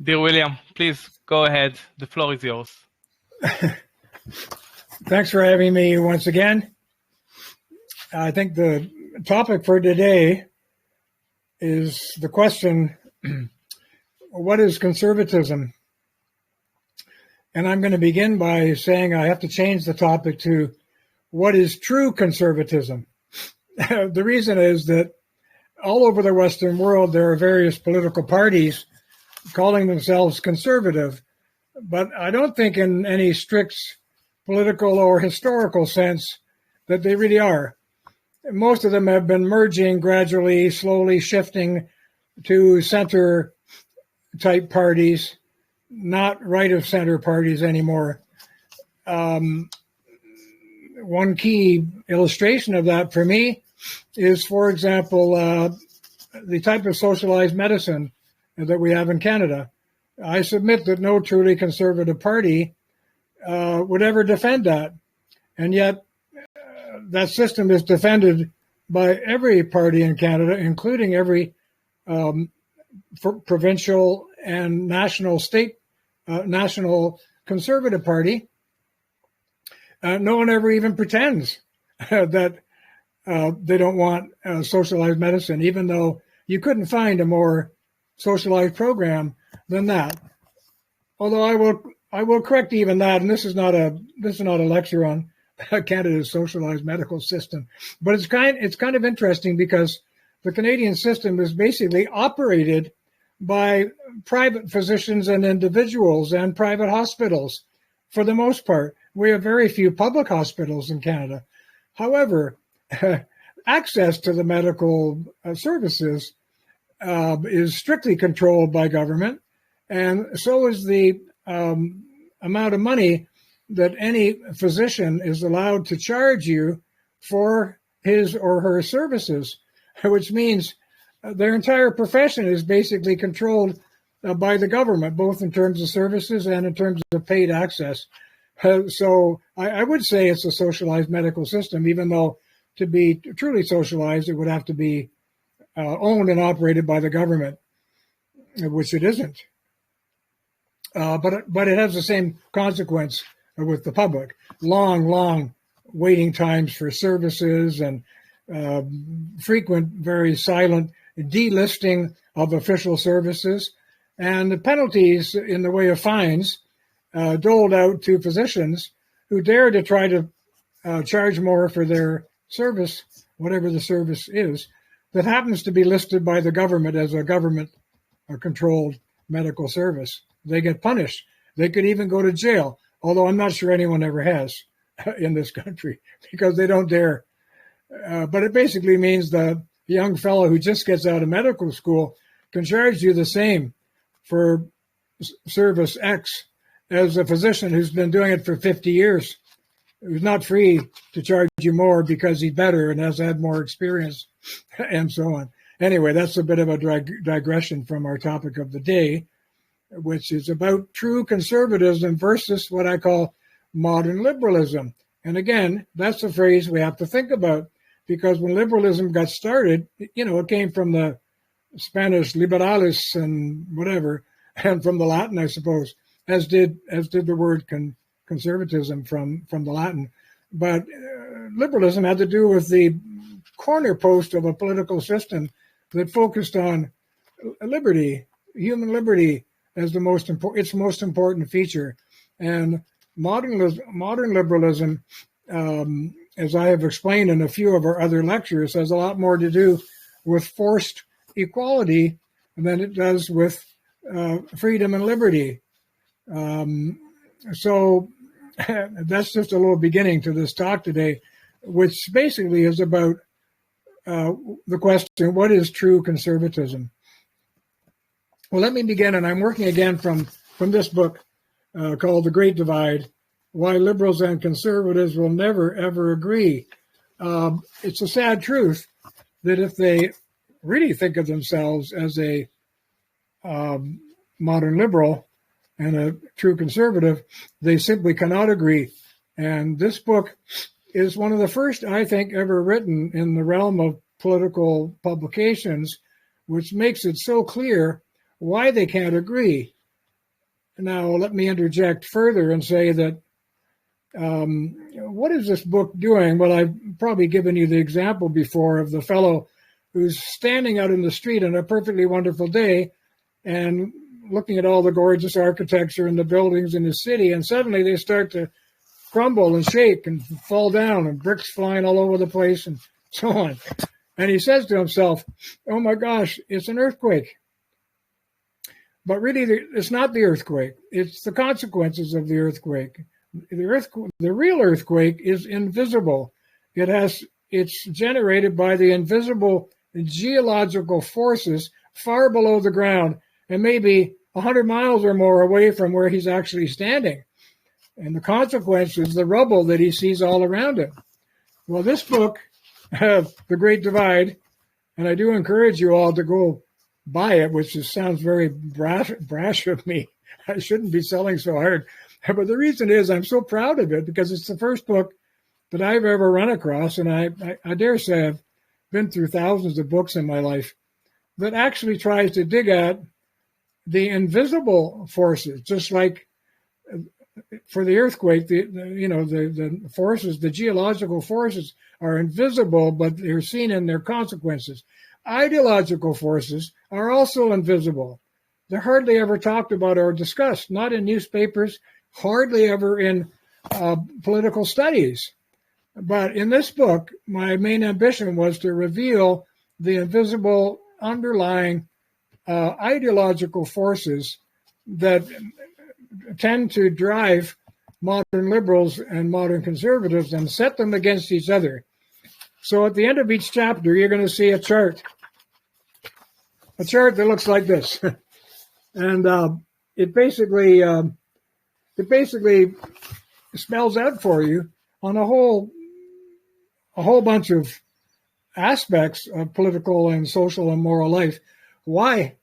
Dear William, please go ahead. The floor is yours. Thanks for having me once again. I think the topic for today is the question, what is conservatism? And I'm going to begin by saying I have to change the topic to what is true conservatism? The reason is that all over the Western world, there are various political parties calling themselves conservative, but I don't think in any strict political or historical sense that they really are. Most of them have been merging gradually, slowly shifting to center type parties, not right of center parties anymore. One key illustration of that for me is, for example, the type of socialized medicine that we have in Canada. I submit that no truly conservative party would ever defend that. And yet that system is defended by every party in Canada, including every provincial and national conservative party. No one ever even pretends that they don't want socialized medicine, even though you couldn't find a more socialized program than that. Although I will correct even that, and this is not a lecture on Canada's socialized medical system, but it's kind of interesting because the Canadian system is basically operated by private physicians and individuals and private hospitals for the most part. We have very few public hospitals in Canada. However, access to the medical services is strictly controlled by government, and so is the amount of money that any physician is allowed to charge you for his or her services, which means their entire profession is basically controlled by the government, both in terms of services and in terms of paid access. So I would say it's a socialized medical system, even though to be truly socialized, it would have to be owned and operated by the government, which it isn't. But it has the same consequence with the public. Long waiting times for services and frequent, very silent delisting of official services, and the penalties in the way of fines doled out to physicians who dare to try to charge more for their service, whatever the service is, that happens to be listed by the government as a government-controlled medical service. They get punished. They could even go to jail, although I'm not sure anyone ever has in this country because they don't dare. But it basically means the young fellow who just gets out of medical school can charge you the same for service X as a physician who's been doing it for 50 years, who's not free to charge you more because he's better and has had more experience and so on. Anyway, that's a bit of a digression from our topic of the day, which is about true conservatism versus what I call modern liberalism. And again, that's a phrase we have to think about, because when liberalism got started, it came from the Spanish liberalis and whatever, and from the Latin, I suppose, as did the word conservatism from the Latin. But liberalism had to do with the corner post of a political system that focused on liberty, human liberty, as its most important feature. And modern liberalism, as I have explained in a few of our other lectures, has a lot more to do with forced equality than it does with freedom and liberty. So that's just a little beginning to this talk today, which basically is about the question, what is true conservatism? Well, let me begin, and I'm working again from this book called The Great Divide, Why Liberals and Conservatives Will Never, Ever Agree. It's a sad truth that if they really think of themselves as a modern liberal and a true conservative, they simply cannot agree. And this book is one of the first, I think, ever written in the realm of political publications, which makes it so clear why they can't agree. Now, let me interject further and say that what is this book doing? Well, I've probably given you the example before of the fellow who's standing out in the street on a perfectly wonderful day and looking at all the gorgeous architecture and the buildings in the city, and suddenly they start to crumble and shake and fall down, and bricks flying all over the place and so on. And he says to himself, oh my gosh, it's an earthquake. But really, it's not the earthquake. It's the consequences of the earthquake. The real earthquake is invisible. It's generated by the invisible geological forces far below the ground and maybe 100 miles or more away from where he's actually standing. And the consequence is the rubble that he sees all around him. Well, this book, The Great Divide, and I do encourage you all to go buy it, which sounds very brash of me. I shouldn't be selling so hard. But the reason is I'm so proud of it because it's the first book that I've ever run across, and I dare say I've been through thousands of books in my life, that actually tries to dig at the invisible forces, just like for the earthquake, the forces, the geological forces are invisible, but they're seen in their consequences. Ideological forces are also invisible. They're hardly ever talked about or discussed, not in newspapers, hardly ever in political studies. But in this book, my main ambition was to reveal the invisible underlying ideological forces that tend to drive modern liberals and modern conservatives and set them against each other. So at the end of each chapter, you're going to see a chart that looks like this. And it basically spells out for you on a whole bunch of aspects of political and social and moral life why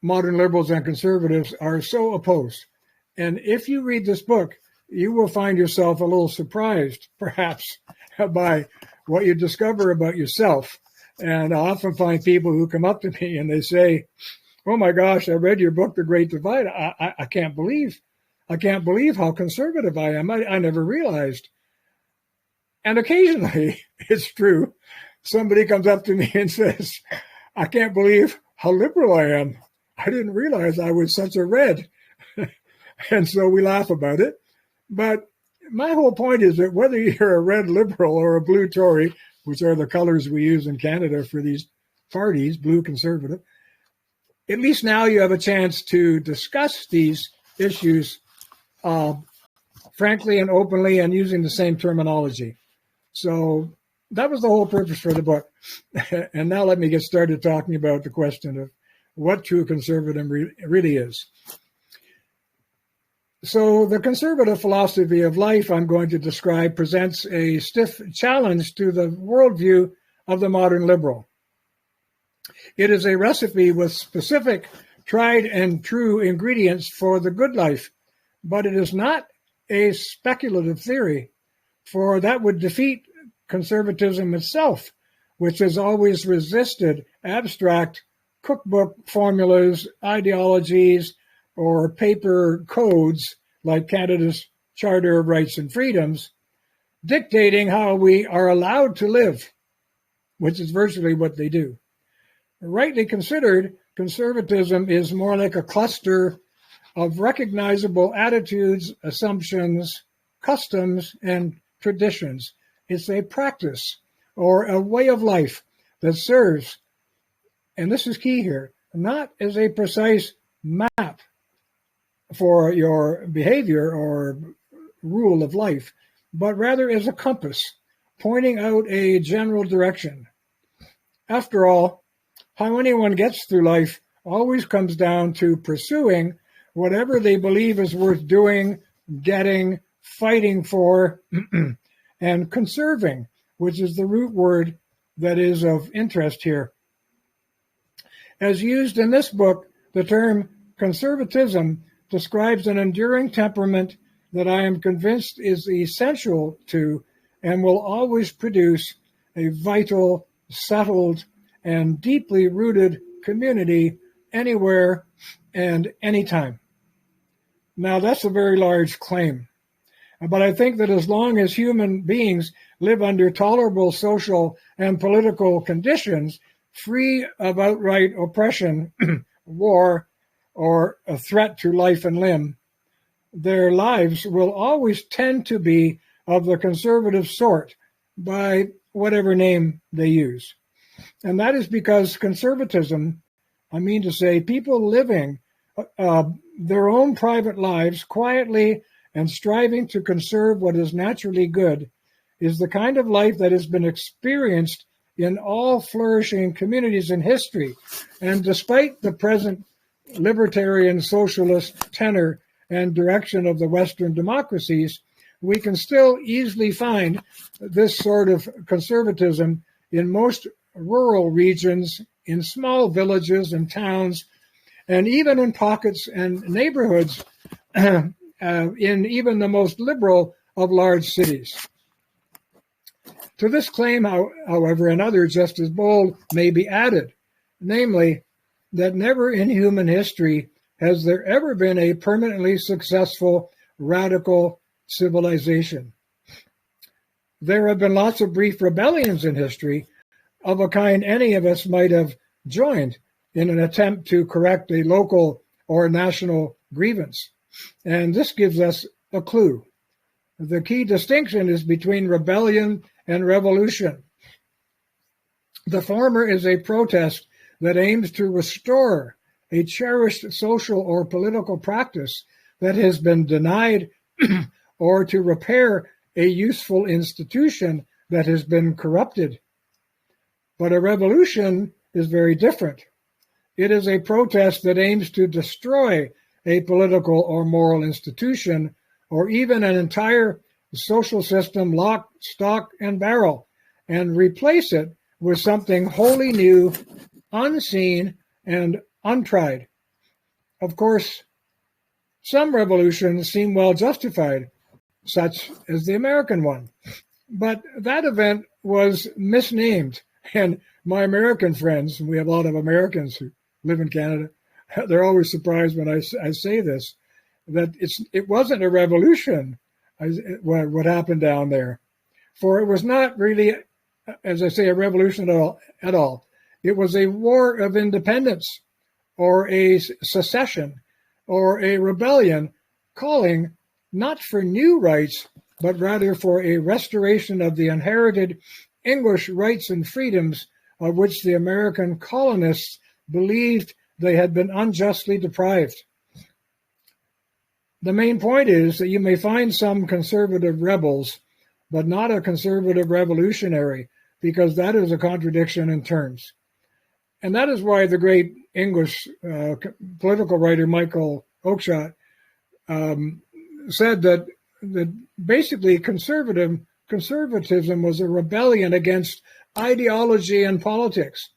modern liberals and conservatives are so opposed. And if you read this book, you will find yourself a little surprised, perhaps, by what you discover about yourself. And I often find people who come up to me and they say, oh my gosh, I read your book, The Great Divide. I can't believe how conservative I am. I never realized. And occasionally, it's true, somebody comes up to me and says, I can't believe how liberal I am. I didn't realize I was such a red. And so we laugh about it. But my whole point is that whether you're a red liberal or a blue Tory, which are the colors we use in Canada for these parties, blue conservative, at least now you have a chance to discuss these issues frankly and openly and using the same terminology. So that was the whole purpose for the book. And now let me get started talking about the question of what true conservatism really is. So the conservative philosophy of life I'm going to describe presents a stiff challenge to the worldview of the modern liberal. It is a recipe with specific, tried and true ingredients for the good life, but it is not a speculative theory, for that would defeat conservatism itself, which has always resisted abstract cookbook formulas, ideologies, or paper codes like Canada's Charter of Rights and Freedoms, dictating how we are allowed to live, which is virtually what they do. Rightly considered, conservatism is more like a cluster of recognizable attitudes, assumptions, customs, and traditions. It's a practice or a way of life that serves, and this is key here, not as a precise map for your behavior or rule of life, but rather as a compass, pointing out a general direction. After all, how anyone gets through life always comes down to pursuing whatever they believe is worth doing, getting, fighting for, and conserving, which is the root word that is of interest here. As used in this book, the term conservatism describes an enduring temperament that I am convinced is essential to and will always produce a vital, settled, and deeply rooted community anywhere and anytime. Now, that's a very large claim. But I think that as long as human beings live under tolerable social and political conditions, free of outright oppression, war, or a threat to life and limb, their lives will always tend to be of the conservative sort by whatever name they use. And that is because conservatism, I mean to say, people living their own private lives quietly and striving to conserve what is naturally good, is the kind of life that has been experienced in all flourishing communities in history. And despite the present libertarian socialist tenor and direction of the Western democracies, we can still easily find this sort of conservatism in most rural regions, in small villages and towns, and even in pockets and neighborhoods in even the most liberal of large cities. To this claim, however, and others just as bold may be added, namely, that never in human history has there ever been a permanently successful radical civilization. There have been lots of brief rebellions in history of a kind any of us might have joined in an attempt to correct a local or national grievance. And this gives us a clue. The key distinction is between rebellion and revolution. The former is a protest that aims to restore a cherished social or political practice that has been denied or to repair a useful institution that has been corrupted. But a revolution is very different. It is a protest that aims to destroy a political or moral institution or even an entire social system, lock, stock, and barrel, and replace it with something wholly new, unseen, and untried. Of course, some revolutions seem well justified, such as the American one. But that event was misnamed, and my American friends, we have a lot of Americans who live in Canada, they're always surprised when I say this, that it wasn't a revolution, what happened down there. For it was not really, as I say, a revolution at all. It was a war of independence, or a secession, or a rebellion, calling not for new rights, but rather for a restoration of the inherited English rights and freedoms of which the American colonists believed they had been unjustly deprived. The main point is that you may find some conservative rebels, but not a conservative revolutionary, because that is a contradiction in terms. And that is why the great English political writer Michael Oakeshott said that basically conservatism was a rebellion against ideology and politics.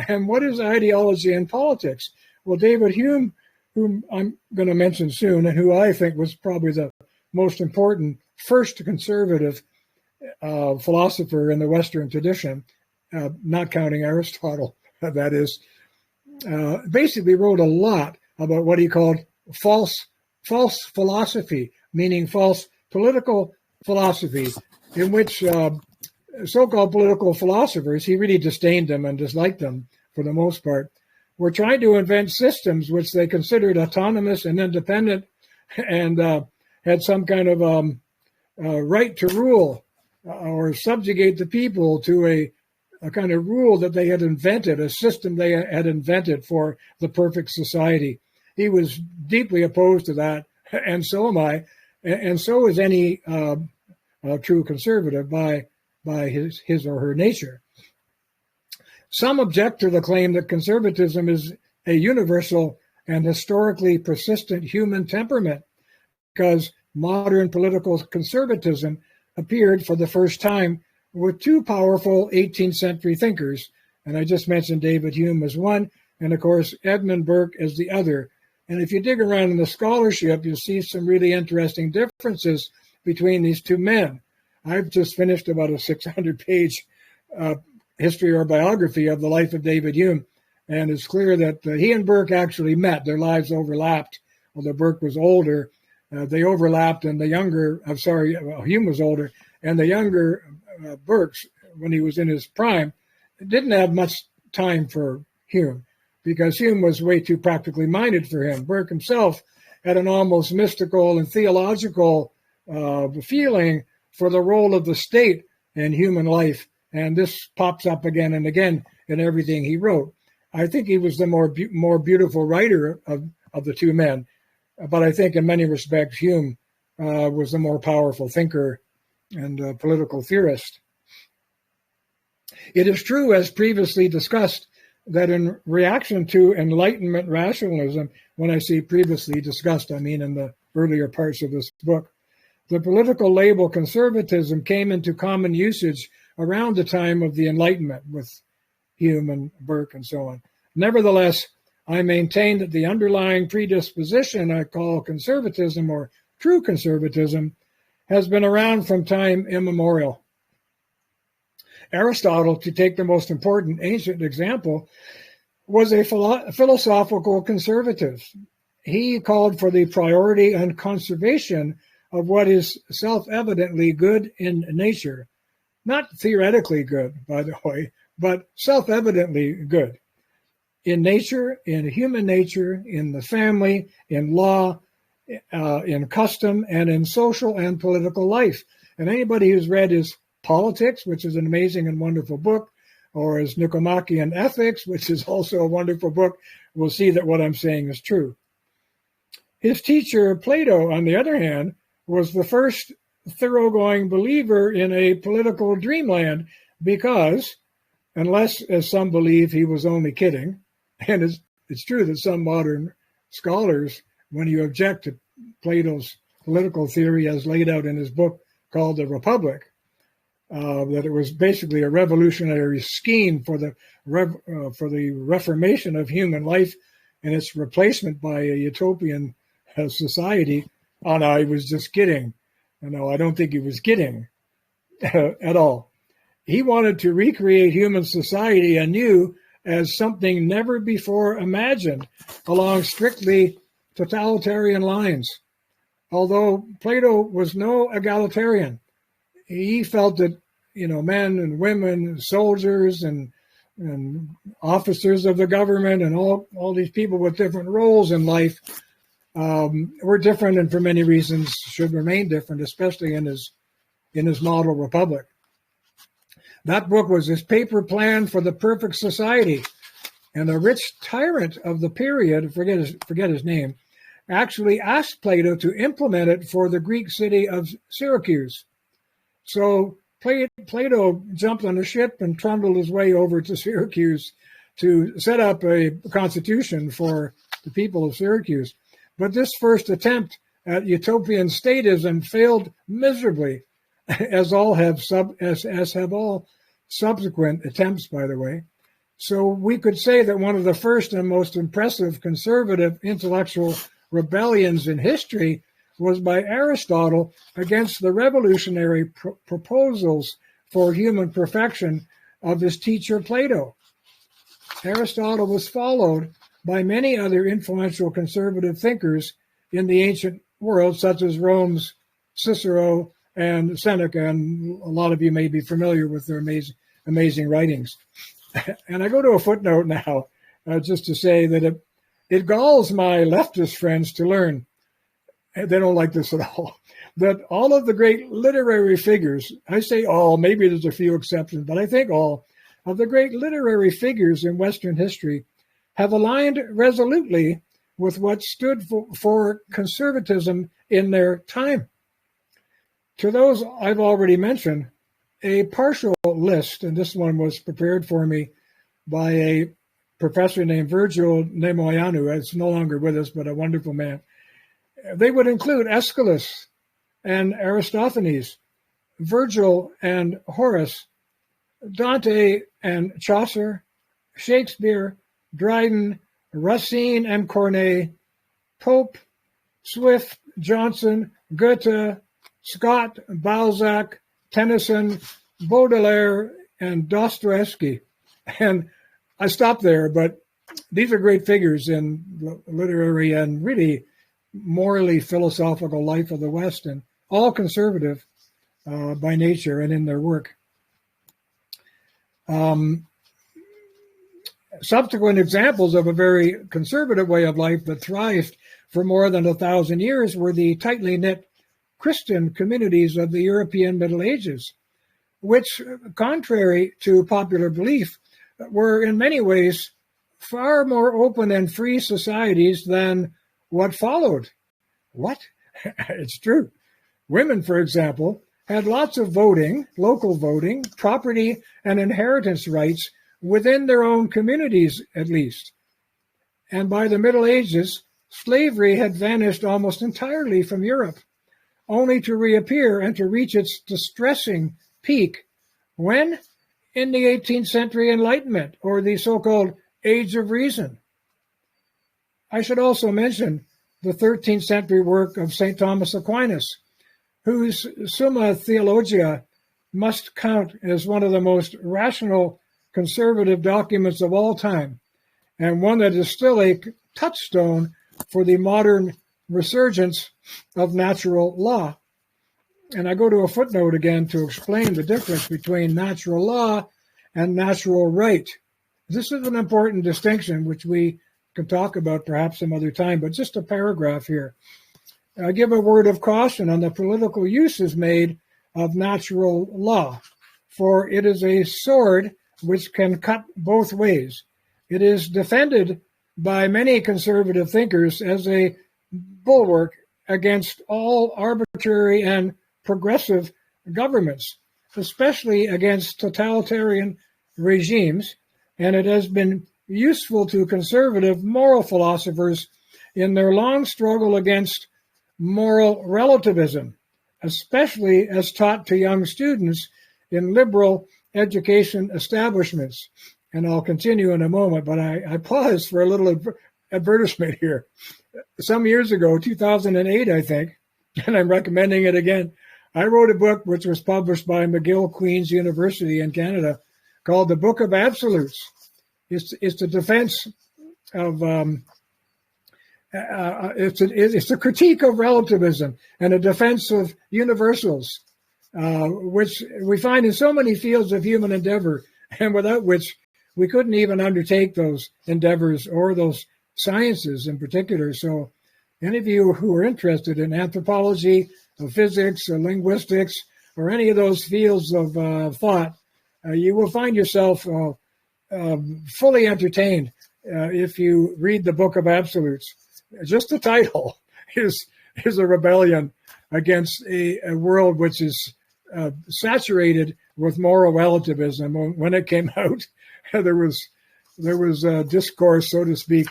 And what is ideology and politics? Well, David Hume, whom I'm going to mention soon, and who I think was probably the most important first conservative philosopher in the Western tradition, not counting Aristotle, that is, basically wrote a lot about what he called false philosophy, meaning false political philosophy, in which so-called political philosophers, he really disdained them and disliked them for the most part, were trying to invent systems which they considered autonomous and independent and had some kind of right to rule or subjugate the people to a kind of rule that they had invented, a system they had invented for the perfect society. He was deeply opposed to that, and so am I, and so is any true conservative by his or her nature. Some object to the claim that conservatism is a universal and historically persistent human temperament, because modern political conservatism appeared for the first time with two powerful 18th century thinkers, and I just mentioned David Hume as one, and of course Edmund Burke as the other. And if you dig around in the scholarship, you'll see some really interesting differences between these two men. I've just finished about a 600-page history or biography of the life of David Hume, and it's clear that he and Burke actually met. Their lives overlapped although Burke was older. They overlapped, and Hume was older, and the younger Burke's, when he was in his prime, didn't have much time for Hume because Hume was way too practically minded for him. Burke himself had an almost mystical and theological feeling for the role of the state in human life, and this pops up again and again in everything he wrote. I think he was the more beautiful writer of the two men, but I think in many respects Hume was the more powerful thinker and political theorist. It is true, as previously discussed, that in reaction to Enlightenment rationalism, when I say previously discussed, I mean in the earlier parts of this book, the political label conservatism came into common usage around the time of the Enlightenment with Hume and Burke and so on. Nevertheless, I maintain that the underlying predisposition I call conservatism or true conservatism has been around from time immemorial. Aristotle, to take the most important ancient example, was a philosophical conservative. He called for the priority and conservation of what is self-evidently good in nature. Not theoretically good, by the way, but self-evidently good. In nature, in human nature, in the family, in law, in custom, and in social and political life. And anybody who's read his Politics, which is an amazing and wonderful book, or his Nicomachean Ethics, which is also a wonderful book, will see that what I'm saying is true. His teacher, Plato, on the other hand, was the first thoroughgoing believer in a political dreamland because, unless, as some believe, he was only kidding, and it's true that some modern scholars, when you object to Plato's political theory as laid out in his book called The Republic, that it was basically a revolutionary scheme for the reformation of human life and its replacement by a utopian society. Oh no, he was just kidding. No, I don't think he was kidding at all. He wanted to recreate human society anew as something never before imagined along strictly totalitarian lines. Although Plato was no egalitarian, he felt that, men and women, soldiers and officers of the government and all these people with different roles in life were different, and for many reasons should remain different, especially in his model republic. That book was his paper plan for the perfect society, and a rich tyrant of the period, forget his name, actually asked Plato to implement it for the Greek city of Syracuse. So Plato jumped on a ship and trundled his way over to Syracuse to set up a constitution for the people of Syracuse. But this first attempt at utopian statism failed miserably, as have all subsequent attempts, by the way. So we could say that one of the first and most impressive conservative intellectual rebellions in history was by Aristotle against the revolutionary proposals for human perfection of his teacher Plato. Aristotle was followed by many other influential conservative thinkers in the ancient world, such as Rome's Cicero and Seneca, and a lot of you may be familiar with their amazing writings. And I go to a footnote now, just to say that it galls my leftist friends to learn, they don't like this at all, that all of the great literary figures, I say all, maybe there's a few exceptions, but I think all of the great literary figures in Western history have aligned resolutely with what stood for conservatism in their time. To those I've already mentioned, a partial list, and this one was prepared for me by a professor named Virgil Nemoianou, it's no longer with us, but a wonderful man. They would include Aeschylus and Aristophanes, Virgil and Horace, Dante and Chaucer, Shakespeare, Dryden, Racine and Corneille, Pope, Swift, Johnson, Goethe, Scott, Balzac, Tennyson, Baudelaire, and Dostoevsky. And I stopped there, but these are great figures in literary and really morally philosophical life of the West, and all conservative by nature and in their work. Subsequent examples of a very conservative way of life that thrived for more than 1,000 years were the tightly knit Christian communities of the European Middle Ages, which, contrary to popular belief, were in many ways far more open and free societies than what followed. What? It's true. Women, for example, had lots of voting, local voting, property, and inheritance rights within their own communities, at least. And by the Middle Ages, slavery had vanished almost entirely from Europe, only to reappear and to reach its distressing peak when? In the 18th century Enlightenment, or the so-called Age of Reason. I should also mention the 13th century work of St. Thomas Aquinas, whose Summa Theologia must count as one of the most rational conservative documents of all time, and one that is still a touchstone for the modern resurgence of natural law. And I go to a footnote again to explain the difference between natural law and natural right. This is an important distinction, which we can talk about perhaps some other time, but just a paragraph here. I give a word of caution on the political uses made of natural law, for it is a sword which can cut both ways. It is defended by many conservative thinkers as a bulwark against all arbitrary and progressive governments, especially against totalitarian regimes, and it has been useful to conservative moral philosophers in their long struggle against moral relativism, especially as taught to young students in liberal education establishments. And I'll continue in a moment, but I paused for a little advertisement here. Some years ago, 2008, I think, and I'm recommending it again, I wrote a book which was published by McGill Queen's University in Canada called The Book of Absolutes. It's a defense of, it's a critique of relativism and a defense of universals, which we find in so many fields of human endeavor, and without which we couldn't even undertake those endeavors or those sciences in particular. So any of you who are interested in anthropology, or physics, or linguistics, or any of those fields of thought, you will find yourself fully entertained if you read the Book of Absolutes. Just the title is a rebellion against a world which is saturated with moral relativism. When it came out, there was discourse, so to speak,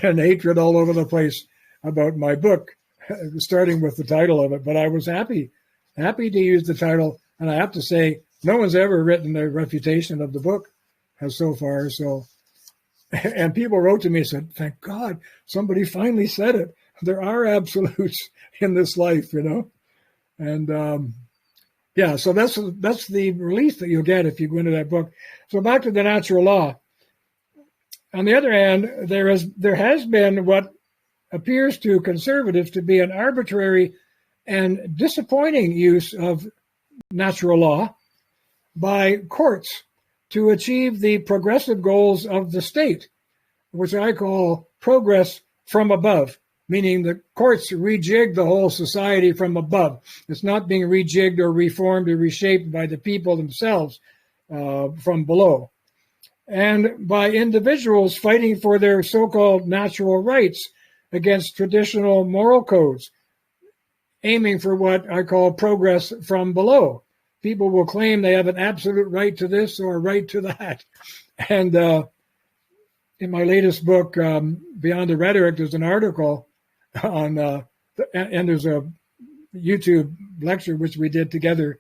and hatred all over the place about my book, starting with the title of it. But I was happy to use the title, and I have to say, no one's ever written a refutation of the book so far. So, and people wrote to me and said, "Thank God, somebody finally said it. There are absolutes in this life, you know." And yeah, so that's the relief that you'll get if you go into that book. So back to the natural law. On the other hand, there has been what appears to conservatives to be an arbitrary and disappointing use of natural law by courts to achieve the progressive goals of the state, which I call progress from above, meaning the courts rejig the whole society from above. It's not being rejigged or reformed or reshaped by the people themselves from below. And by individuals fighting for their so-called natural rights against traditional moral codes, aiming for what I call progress from below. People will claim they have an absolute right to this or a right to that. And in my latest book, Beyond the Rhetoric, there's an article on, and there's a YouTube lecture which we did together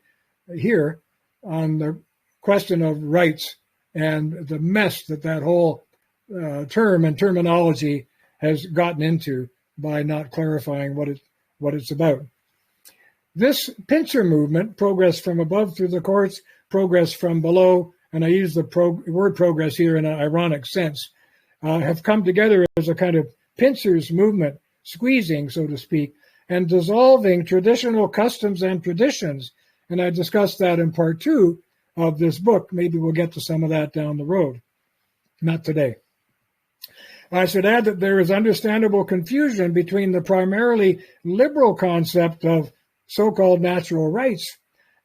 here on the question of rights and the mess that whole term and terminology has gotten into by not clarifying what it's about. This pincer movement, progress from above through the courts, progress from below, and I use the word progress here in an ironic sense, have come together as a kind of pincers movement squeezing, so to speak, and dissolving traditional customs and traditions. And I discussed that in part 2 of this book. Maybe we'll get to some of that down the road. Not today. I should add that there is understandable confusion between the primarily liberal concept of so-called natural rights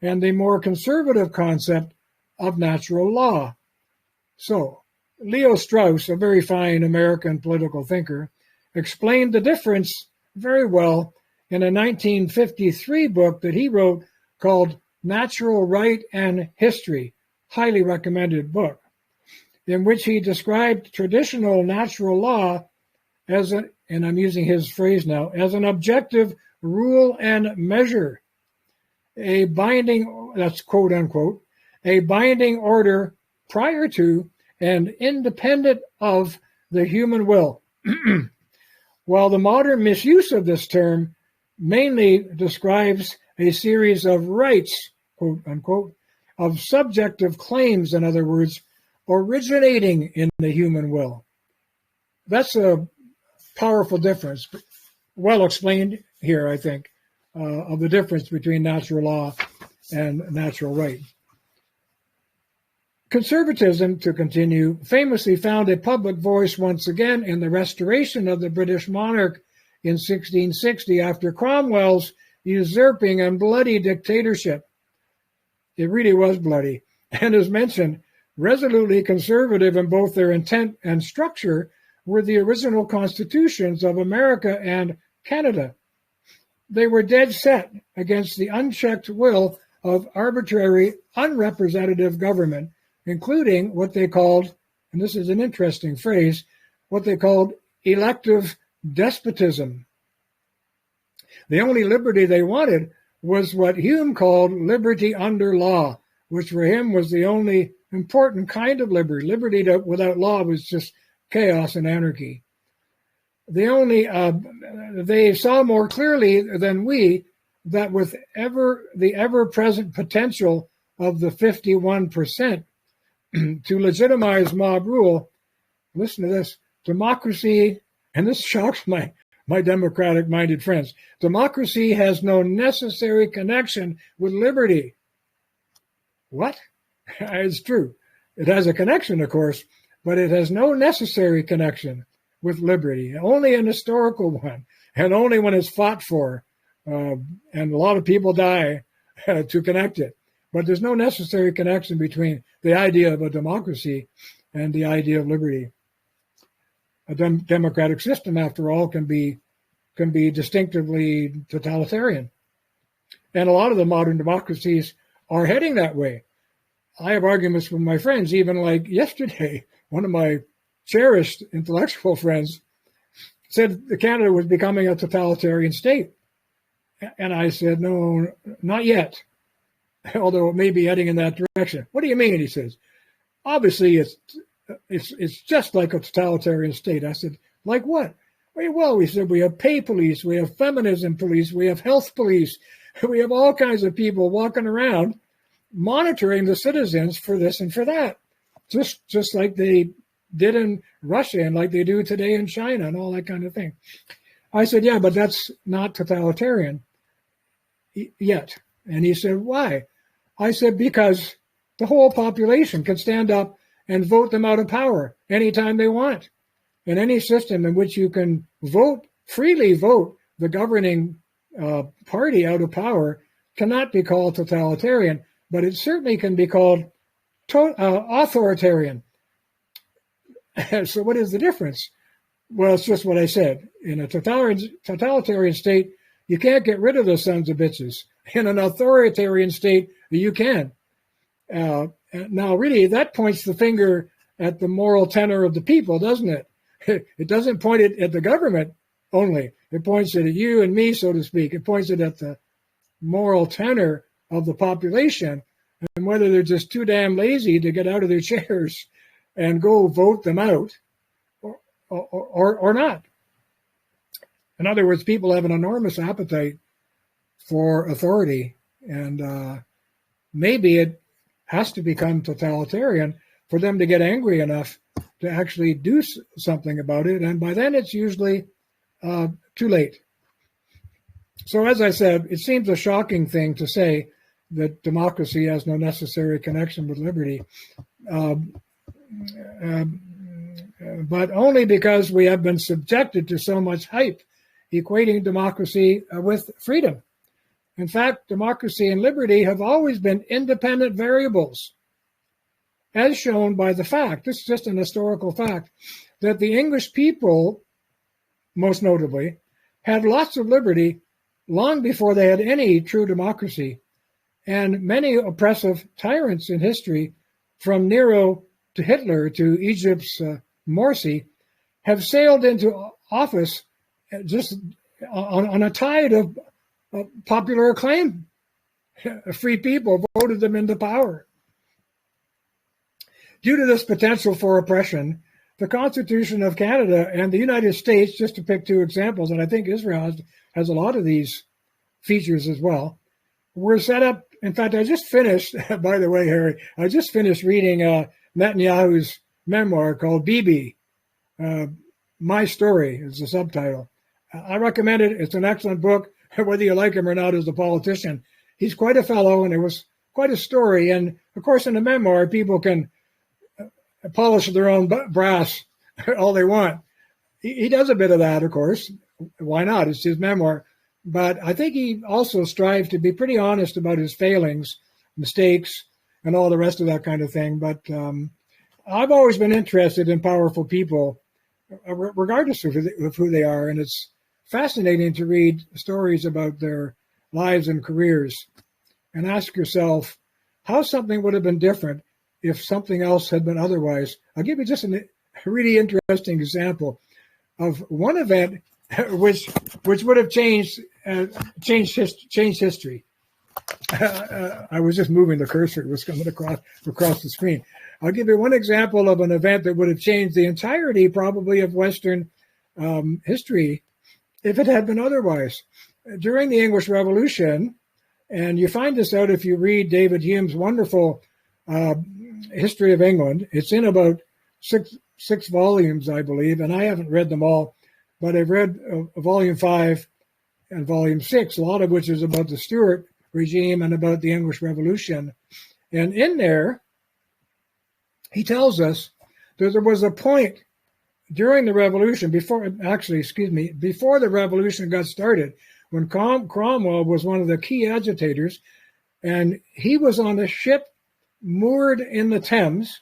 and the more conservative concept of natural law. So, Leo Strauss, a very fine American political thinker, explained the difference very well in a 1953 book that he wrote called Natural Right and History, highly recommended book, in which he described traditional natural law as an, and I'm using his phrase now, as an objective rule and measure, a binding, that's quote unquote, a binding order prior to and independent of the human will. While the modern misuse of this term mainly describes a series of rights, quote unquote, of subjective claims, in other words, originating in the human will. That's a powerful difference, well explained here, I think, of the difference between natural law and natural right. Conservatism, to continue, famously found a public voice once again in the restoration of the British monarch in 1660 after Cromwell's usurping and bloody dictatorship. It really was bloody, and as mentioned, resolutely conservative in both their intent and structure were the original constitutions of America and Canada. They were dead set against the unchecked will of arbitrary, unrepresentative government, including what they called, and this is an interesting phrase, what they called elective despotism. The only liberty they wanted was what Hume called liberty under law, which for him was the only important kind of liberty. Liberty without law was just chaos and anarchy. They saw more clearly than we that with the ever-present potential of the 51% to legitimize mob rule, listen to this, democracy, and this shocks my democratic-minded friends, democracy has no necessary connection with liberty. What? It's true. It has a connection, of course, but it has no necessary connection with liberty, only an historical one, and only when it's fought for, and a lot of people die to connect it. But there's no necessary connection between the idea of a democracy and the idea of liberty. A democratic system, after all, can be distinctively totalitarian. And a lot of the modern democracies are heading that way. I have arguments with my friends, even like yesterday, one of my cherished intellectual friends said that Canada was becoming a totalitarian state. And I said, no, not yet, although it may be heading in that direction. What do you mean? He says, obviously it's just like a totalitarian state. I said, like what? Well, we said we have pay police, we have feminism police, we have health police, we have all kinds of people walking around monitoring the citizens for this and for that, just like they did in Russia and like they do today in China and all that kind of thing. I said, yeah, but that's not totalitarian yet. And he said, why? I said, because the whole population can stand up and vote them out of power anytime they want. In any system in which you can freely vote the governing party out of power cannot be called totalitarian, but it certainly can be called authoritarian. So what is the difference? Well, it's just what I said. In a totalitarian state, you can't get rid of those sons of bitches. In an authoritarian state, you can. Now, really, that points the finger at the moral tenor of the people, doesn't it? It doesn't point it at the government only. It points it at you and me, so to speak. It points it at the moral tenor of the population and whether they're just too damn lazy to get out of their chairs and go vote them out or not. In other words, people have an enormous appetite for authority, and maybe it has to become totalitarian for them to get angry enough to actually do something about it. And by then it's usually too late. So as I said, it seems a shocking thing to say that democracy has no necessary connection with liberty, but only because we have been subjected to so much hype, equating democracy with freedom. In fact, democracy and liberty have always been independent variables, as shown by the fact, this is just an historical fact, that the English people, most notably, had lots of liberty long before they had any true democracy. And many oppressive tyrants in history, from Nero to Hitler to Egypt's Morsi, have sailed into office just on a tide of popular acclaim. Free people voted them into power. Due to this potential for oppression, the Constitution of Canada and the United States, just to pick two examples, and I think Israel has a lot of these features as well, were set up. In fact, I just finished, by the way, Harry, I just finished reading Netanyahu's memoir called Bibi, My Story is the subtitle. I recommend it. It's an excellent book, whether you like him or not as a politician. He's quite a fellow, and it was quite a story. And, of course, in a memoir, people can polish their own brass all they want. He does a bit of that, of course. Why not? It's his memoir. But I think he also strived to be pretty honest about his failings, mistakes, and all the rest of that kind of thing. But I've always been interested in powerful people, regardless of who they are. And it's fascinating to read stories about their lives and careers and ask yourself how something would have been different if something else had been otherwise. I'll give you just a really interesting example of one event which would have changed history. I was just moving the cursor; it was coming across the screen. I'll give you one example of an event that would have changed the entirety, probably, of Western history if it had been otherwise. During the English Revolution, and you find this out if you read David Hume's wonderful History of England. It's in about six volumes, I believe, and I haven't read them all, but I've read volume 5 and volume 6, a lot of which is about the Stuart regime and about the English Revolution. And in there, he tells us that there was a point during the revolution, before the revolution got started, when Cromwell was one of the key agitators, and he was on a ship moored in the Thames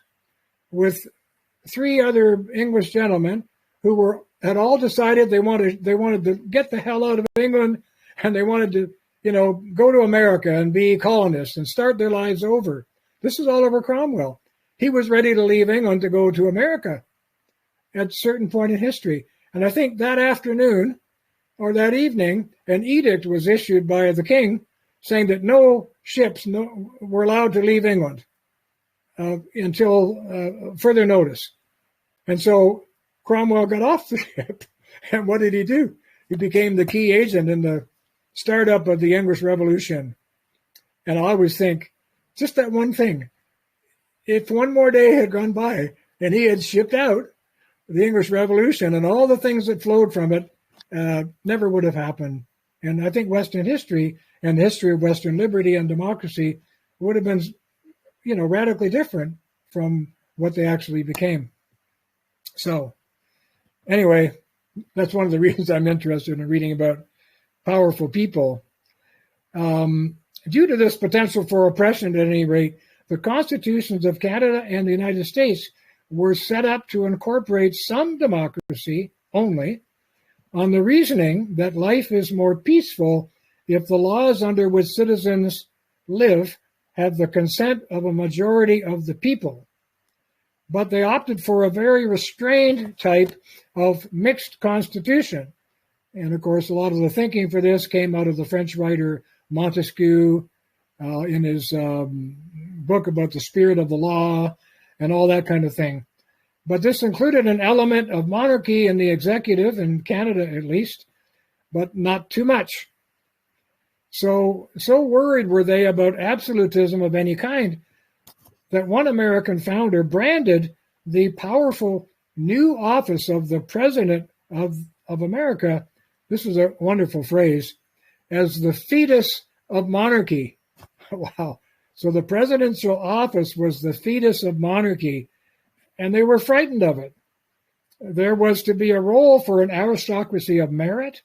with 3 other English gentlemen who had all decided they wanted to get the hell out of England, and they wanted to, go to America and be colonists and start their lives over. This is Oliver Cromwell. He was ready to leave England to go to America at a certain point in history. And I think that afternoon or that evening, an edict was issued by the king saying that no ships were allowed to leave England until further notice. And so Cromwell got off the ship, and what did he do? He became the key agent in the startup of the English Revolution. And I always think, just that one thing, if one more day had gone by and he had shipped out the English Revolution and all the things that flowed from it, never would have happened. And I think Western history and the history of Western liberty and democracy would have been, radically different from what they actually became. So anyway, that's one of the reasons I'm interested in reading about powerful people. Due to this potential for oppression, at any rate, the constitutions of Canada and the United States were set up to incorporate some democracy only, on the reasoning that life is more peaceful if the laws under which citizens live have the consent of a majority of the people. But they opted for a very restrained type of mixed constitution. And of course, a lot of the thinking for this came out of the French writer Montesquieu in his book about the spirit of the law and all that kind of thing. But this included an element of monarchy in the executive, in Canada at least, but not too much. So worried were they about absolutism of any kind that one American founder branded the powerful new office of the President of of America, this is a wonderful phrase, as the fetus of monarchy. Wow. So the presidential office was the fetus of monarchy, and they were frightened of it. There was to be a role for an aristocracy of merit,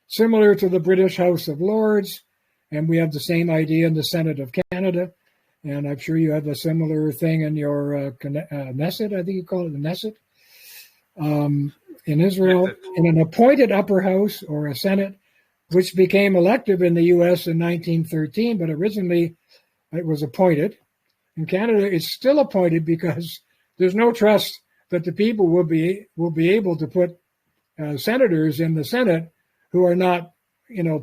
similar to the British House of Lords, and we have the same idea in the Senate of Canada, and I'm sure you have a similar thing in your Knesset, I think you call it the Knesset, in Israel, in an appointed upper house or a Senate, which became elective in the U.S. in 1913, but originally it was appointed. In Canada, it's still appointed because there's no trust that the people will be able to put senators in the Senate who are not,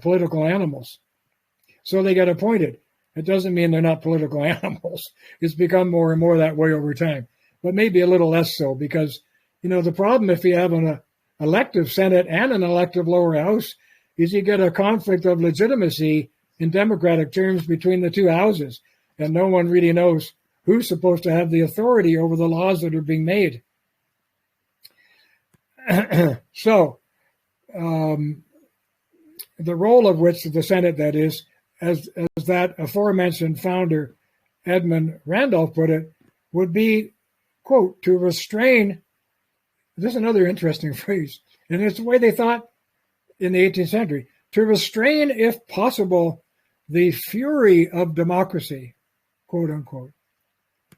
political animals. So they get appointed. It doesn't mean they're not political animals. It's become more and more that way over time, but maybe a little less so because, the problem if you have an elective Senate and an elective lower house is you get a conflict of legitimacy in democratic terms between the two houses, and no one really knows who's supposed to have the authority over the laws that are being made. So, the role of which the Senate, that is, as that aforementioned founder, Edmund Randolph, put it, would be, quote, to restrain, this is another interesting phrase, and it's the way they thought in the 18th century, to restrain, if possible, the fury of democracy, quote unquote.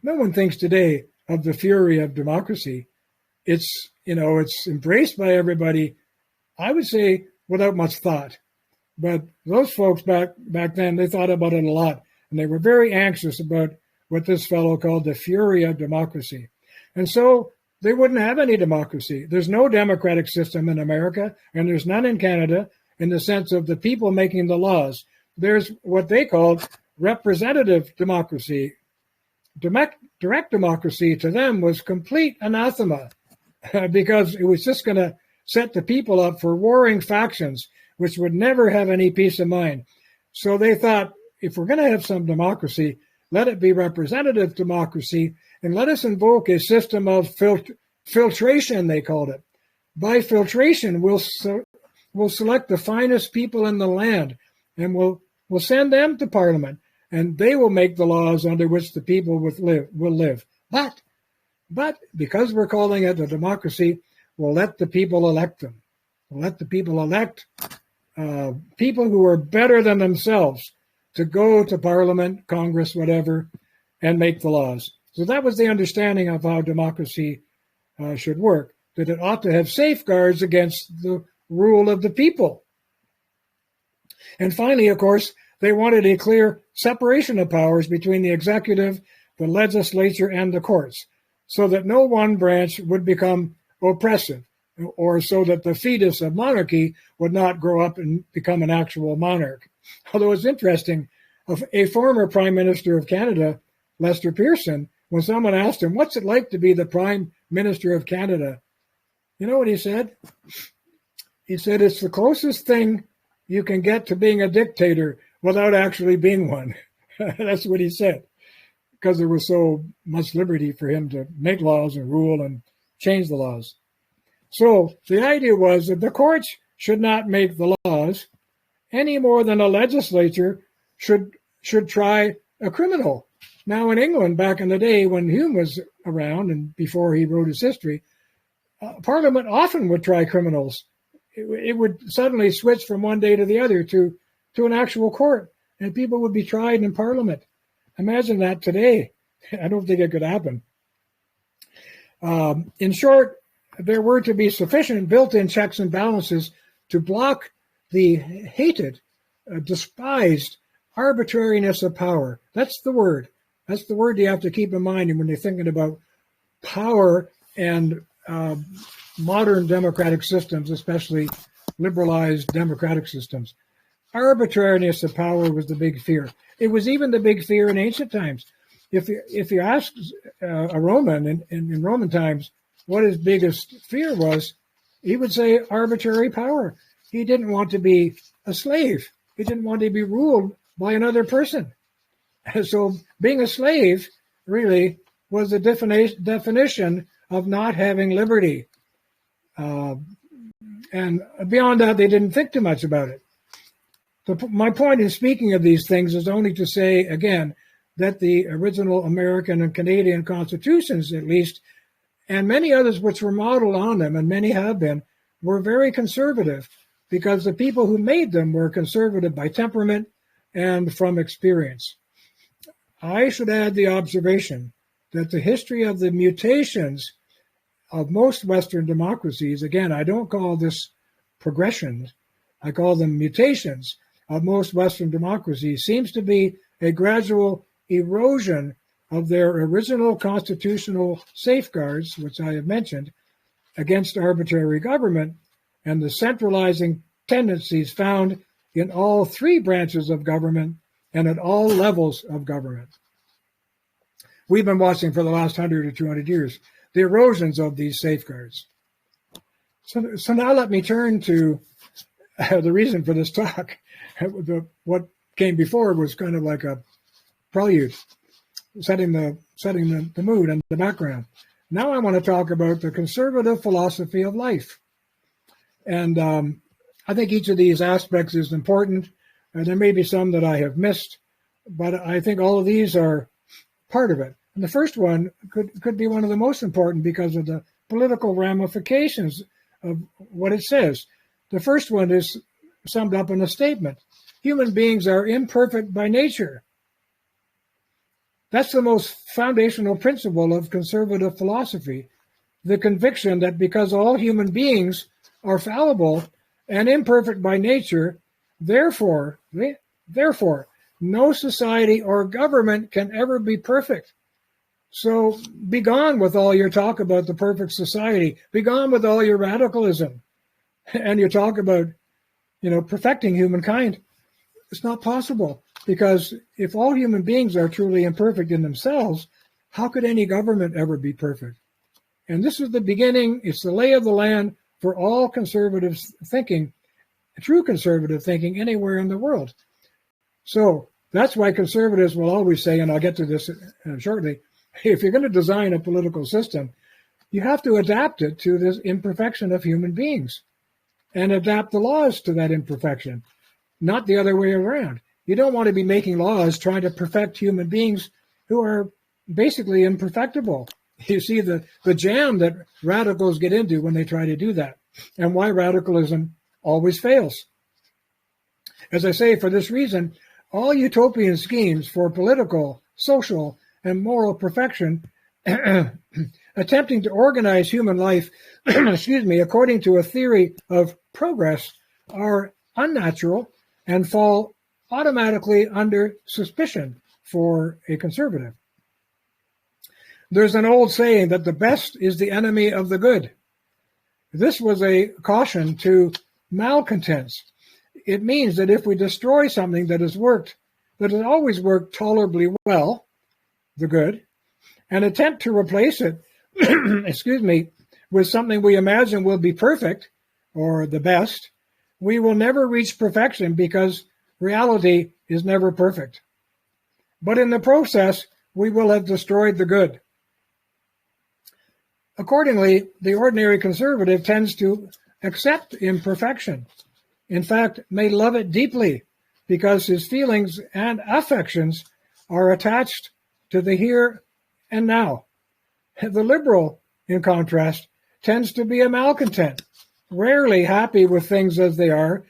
No one thinks today of the fury of democracy. It's, it's embraced by everybody, I would say, without much thought. But those folks back then, they thought about it a lot, and they were very anxious about what this fellow called the fury of democracy. And so they wouldn't have any democracy. There's no democratic system in America, and there's none in Canada in the sense of the people making the laws. There's what they called representative democracy. Direct democracy to them was complete anathema because it was just going to set the people up for warring factions, which would never have any peace of mind. So they thought, if we're going to have some democracy, let it be representative democracy, and let us invoke a system of filtration, they called it. By filtration, we'll select the finest people in the land, and we'll send them to Parliament, and they will make the laws under which the people will live. But because we're calling it a democracy, we'll let the people elect them. We'll let the people elect people who are better than themselves to go to Parliament, Congress, whatever, and make the laws. So that was the understanding of how democracy should work, that it ought to have safeguards against the rule of the people. And finally, of course, they wanted a clear separation of powers between the executive, the legislature, and the courts, so that no one branch would become oppressive, or so that the fetus of monarchy would not grow up and become an actual monarch. Although it's interesting, a former Prime Minister of Canada, Lester Pearson, when someone asked him, what's it like to be the Prime Minister of Canada? You know what he said? He said, it's the closest thing you can get to being a dictator without actually being one. That's what he said, because there was so much liberty for him to make laws and rule and change the laws. So the idea was that the courts should not make the laws any more than a legislature should try a criminal. Now in England, back in the day when Hume was around and before he wrote his history, Parliament often would try criminals. It would suddenly switch from one day to the other to an actual court, and people would be tried in Parliament. Imagine that today. I don't think it could happen. In short, there were to be sufficient built-in checks and balances to block the hated, despised arbitrariness of power. That's the word. That's the word you have to keep in mind when you're thinking about power and modern democratic systems, especially liberalized democratic systems. Arbitrariness of power was the big fear. It was even the big fear in ancient times. If you ask a Roman in Roman times what his biggest fear was, he would say arbitrary power. He didn't want to be a slave. He didn't want to be ruled by another person. So being a slave really was the definition of not having liberty. And beyond that, they didn't think too much about it. My point in speaking of these things is only to say, again, that the original American and Canadian constitutions, at least, and many others which were modeled on them, and many have been, were very conservative because the people who made them were conservative by temperament and from experience. I should add the observation that the history of the mutations of most Western democracies, again, I don't call this progression, I call them mutations of most Western democracies, seems to be a gradual erosion of their original constitutional safeguards, which I have mentioned, against arbitrary government and the centralizing tendencies found in all three branches of government and at all levels of government. We've been watching for the last 100 or 200 years the erosions of these safeguards. So now let me turn to the reason for this talk. What came before was kind of like a prelude, setting the mood and the background. Now I want to talk about the conservative philosophy of life. And I think each of these aspects is important. There may be some that I have missed, but I think all of these are part of it. And the first one could be one of the most important because of the political ramifications of what it says. The first one is summed up in a statement. Human beings are imperfect by nature. That's the most foundational principle of conservative philosophy, the conviction that because all human beings are fallible and imperfect by nature, therefore, no society or government can ever be perfect. So be gone with all your talk about the perfect society. Be gone with all your radicalism and your talk about, perfecting humankind. It's not possible, because if all human beings are truly imperfect in themselves, how could any government ever be perfect? And this is the beginning. It's the lay of the land for all conservative thinking, true conservative thinking anywhere in the world. So that's why conservatives will always say, and I'll get to this shortly, if you're going to design a political system, you have to adapt it to this imperfection of human beings and adapt the laws to that imperfection, not the other way around. You don't want to be making laws trying to perfect human beings who are basically imperfectible. You see the jam that radicals get into when they try to do that, and why radicalism always fails. As I say, for this reason, all utopian schemes for political, social, and moral perfection, attempting to organize human life, according to a theory of progress, are unnatural and fall automatically under suspicion for a conservative. There's an old saying that the best is the enemy of the good. This was a caution to malcontents. It means that if we destroy something that has always worked tolerably well, the good, and attempt to replace it, with something we imagine will be perfect or the best, we will never reach perfection because reality is never perfect. But in the process, we will have destroyed the good. Accordingly, the ordinary conservative tends to accept imperfection. In fact, may love it deeply because his feelings and affections are attached to the here and now. The liberal, in contrast, tends to be a malcontent, rarely happy with things as they are,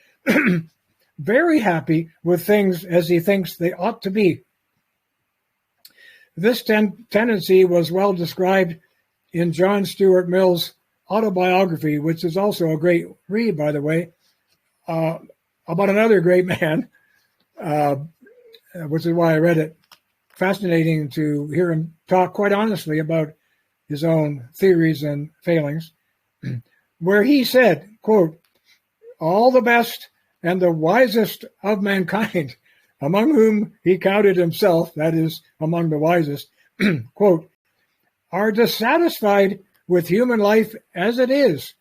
very happy with things as he thinks they ought to be. This tendency was well described in John Stuart Mill's autobiography, which is also a great read, by the way, about another great man, which is why I read it. Fascinating to hear him talk quite honestly about his own theories and failings, where he said, quote, all the best and the wisest of mankind, among whom he counted himself, that is, among the wisest, quote, are dissatisfied with human life as it is,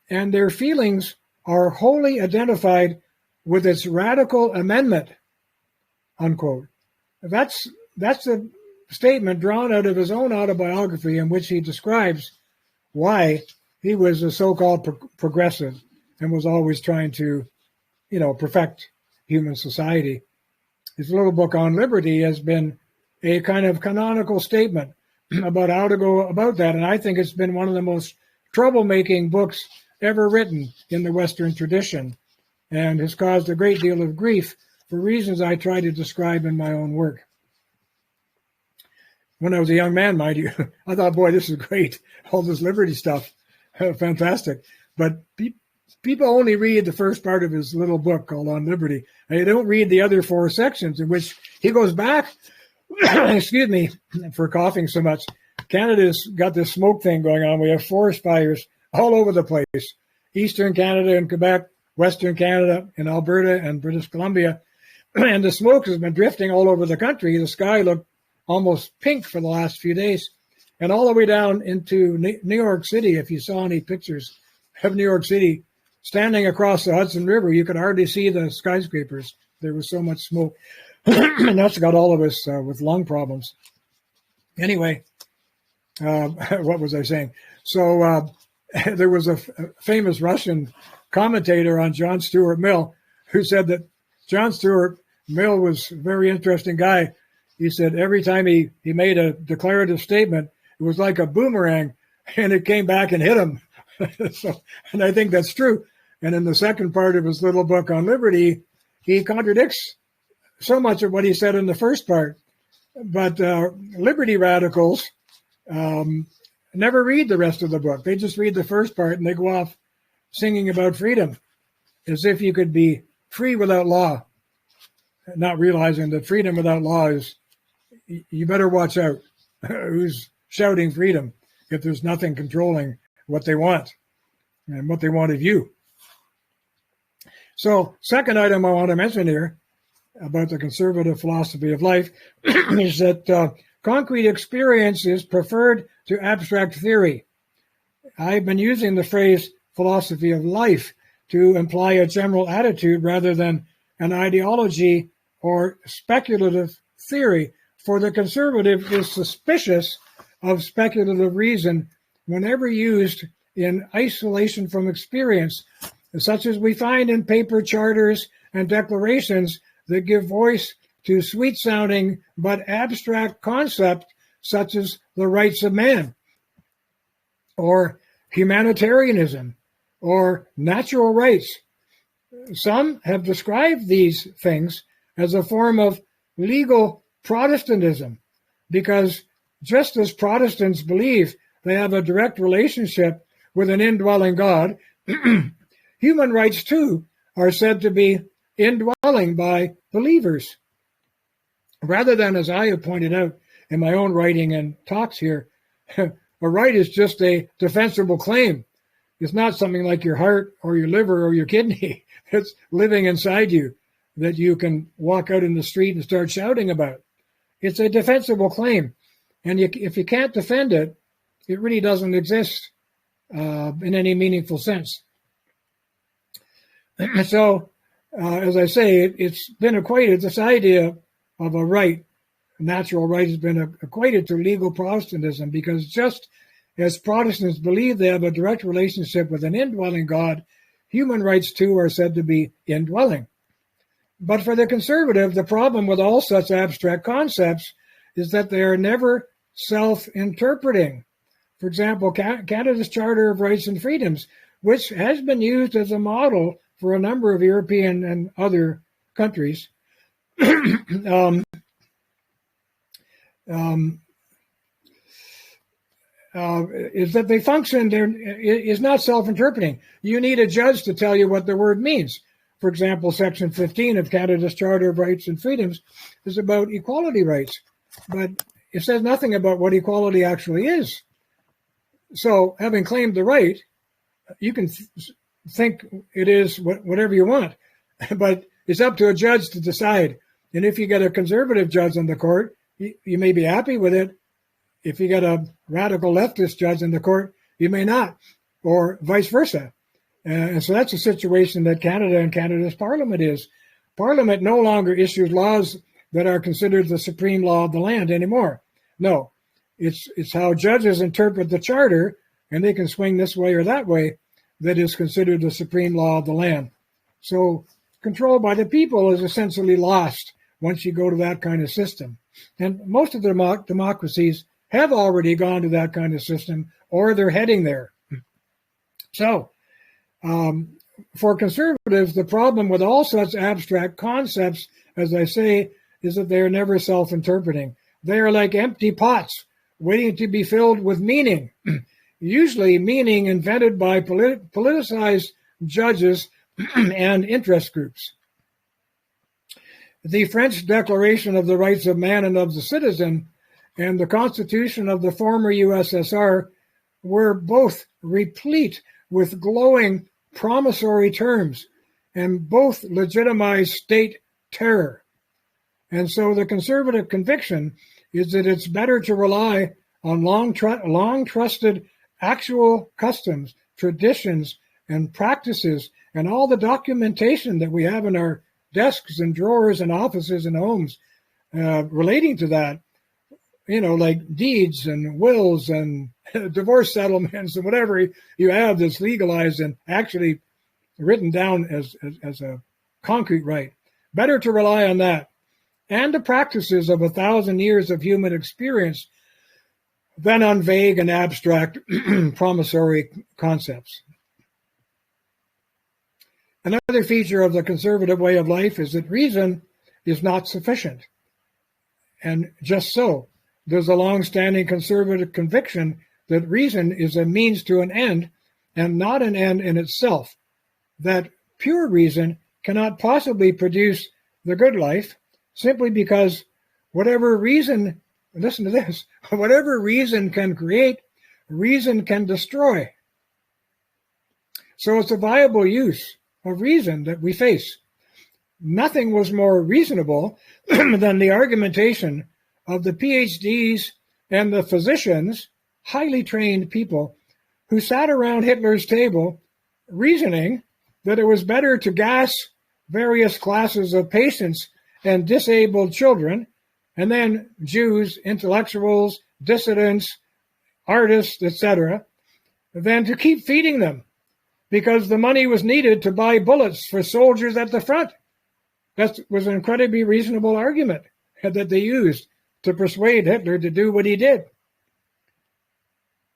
and their feelings are wholly identified with its radical amendment, unquote. That's a statement drawn out of his own autobiography in which he describes why he was a so-called progressive and was always trying to, perfect human society. His little book on liberty has been a kind of canonical statement about how to go about that. And I think it's been one of the most troublemaking books ever written in the Western tradition, and has caused a great deal of grief for reasons I try to describe in my own work. When I was a young man, mind you, I thought, boy, this is great, all this liberty stuff, fantastic. But people only read the first part of his little book called On Liberty. They don't read the other 4 sections in which he goes back, excuse me for coughing so much. Canada's got this smoke thing going on. We have forest fires all over the place. Eastern Canada and Quebec, Western Canada and Alberta and British Columbia. And the smoke has been drifting all over the country. The sky looked almost pink for the last few days. And all the way down into New York City, if you saw any pictures of New York City, standing across the Hudson River, you could hardly see the skyscrapers. There was so much smoke. And that's got all of us with lung problems. Anyway, what was I saying? So there was a famous Russian commentator on John Stuart Mill who said that John Stuart Mill was a very interesting guy. He said every time he made a declarative statement, it was like a boomerang, and it came back and hit him. And I think that's true. And in the second part of his little book on liberty, he contradicts so much of what he said in the first part. But liberty radicals never read the rest of the book. They just read the first part and they go off singing about freedom, as if you could be free without law, not realizing that freedom without law is, you better watch out who's shouting freedom if there's nothing controlling what they want and what they want of you. So, second item I want to mention here about the conservative philosophy of life is that concrete experience is preferred to abstract theory. I've been using the phrase philosophy of life to imply a general attitude rather than an ideology or speculative theory, for the conservative is suspicious of speculative reason whenever used in isolation from experience, such as we find in paper charters and declarations that give voice to sweet-sounding but abstract concepts such as the rights of man, or humanitarianism, or natural rights. Some have described these things as a form of legal Protestantism, because just as Protestants believe they have a direct relationship with an indwelling God, human rights too are said to be indwelling by believers. Rather than, as I have pointed out in my own writing and talks here, a right is just a defensible claim. It's not something like your heart or your liver or your kidney. It's living inside you that you can walk out in the street and start shouting about. It's a defensible claim. And if you can't defend it, it really doesn't exist in any meaningful sense. So, as I say, it's been equated, this idea of a right, a natural right, has been equated to legal Protestantism, because just as Protestants believe they have a direct relationship with an indwelling God, human rights too are said to be indwelling. But for the conservative, the problem with all such abstract concepts is that they are never self-interpreting. For example, Canada's Charter of Rights and Freedoms, which has been used as a model for a number of European and other countries, is that they function, is not self-interpreting. You need a judge to tell you what the word means. For example, Section 15 of Canada's Charter of Rights and Freedoms is about equality rights, but it says nothing about what equality actually is. So, having claimed the right, you can think it is whatever you want, but it's up to a judge to decide. And if you get a conservative judge on the court, you may be happy with it. If you get a radical leftist judge in the court, you may not, or vice versa. And so that's a situation that Canada and Canada's Parliament is. Parliament no longer issues laws that are considered the supreme law of the land anymore. No, it's how judges interpret the Charter and they can swing this way or that way, that is considered the supreme law of the land. So control by the people is essentially lost once you go to that kind of system. And most of the democracies have already gone to that kind of system, or they're heading there. So for conservatives, the problem with all such abstract concepts, as I say, is that they are never self-interpreting. They are like empty pots waiting to be filled with meaning, usually meaning invented by politicized judges and interest groups. The French Declaration of the Rights of Man and of the Citizen and the Constitution of the former USSR were both replete with glowing promissory terms, and both legitimized state terror. And so the conservative conviction is that it's better to rely on long trusted actual customs, traditions, and practices, and all the documentation that we have in our desks and drawers and offices and homes relating to that, like deeds and wills and divorce settlements and whatever you have that's legalized and actually written down as a concrete right. Better to rely on that and the practices of 1,000 years of human experience than on vague and abstract promissory concepts. Another feature of the conservative way of life is that reason is not sufficient. And just so, there's a long-standing conservative conviction that reason is a means to an end and not an end in itself, that pure reason cannot possibly produce the good life simply because whatever reason, listen to this, whatever reason can create, reason can destroy. So it's a viable use of reason that we face. Nothing was more reasonable than the argumentation of the PhDs and the physicians, highly trained people, who sat around Hitler's table reasoning that it was better to gas various classes of patients and disabled children, and then Jews, intellectuals, dissidents, artists, etc., than to keep feeding them, because the money was needed to buy bullets for soldiers at the front. That was an incredibly reasonable argument that they used to persuade Hitler to do what he did.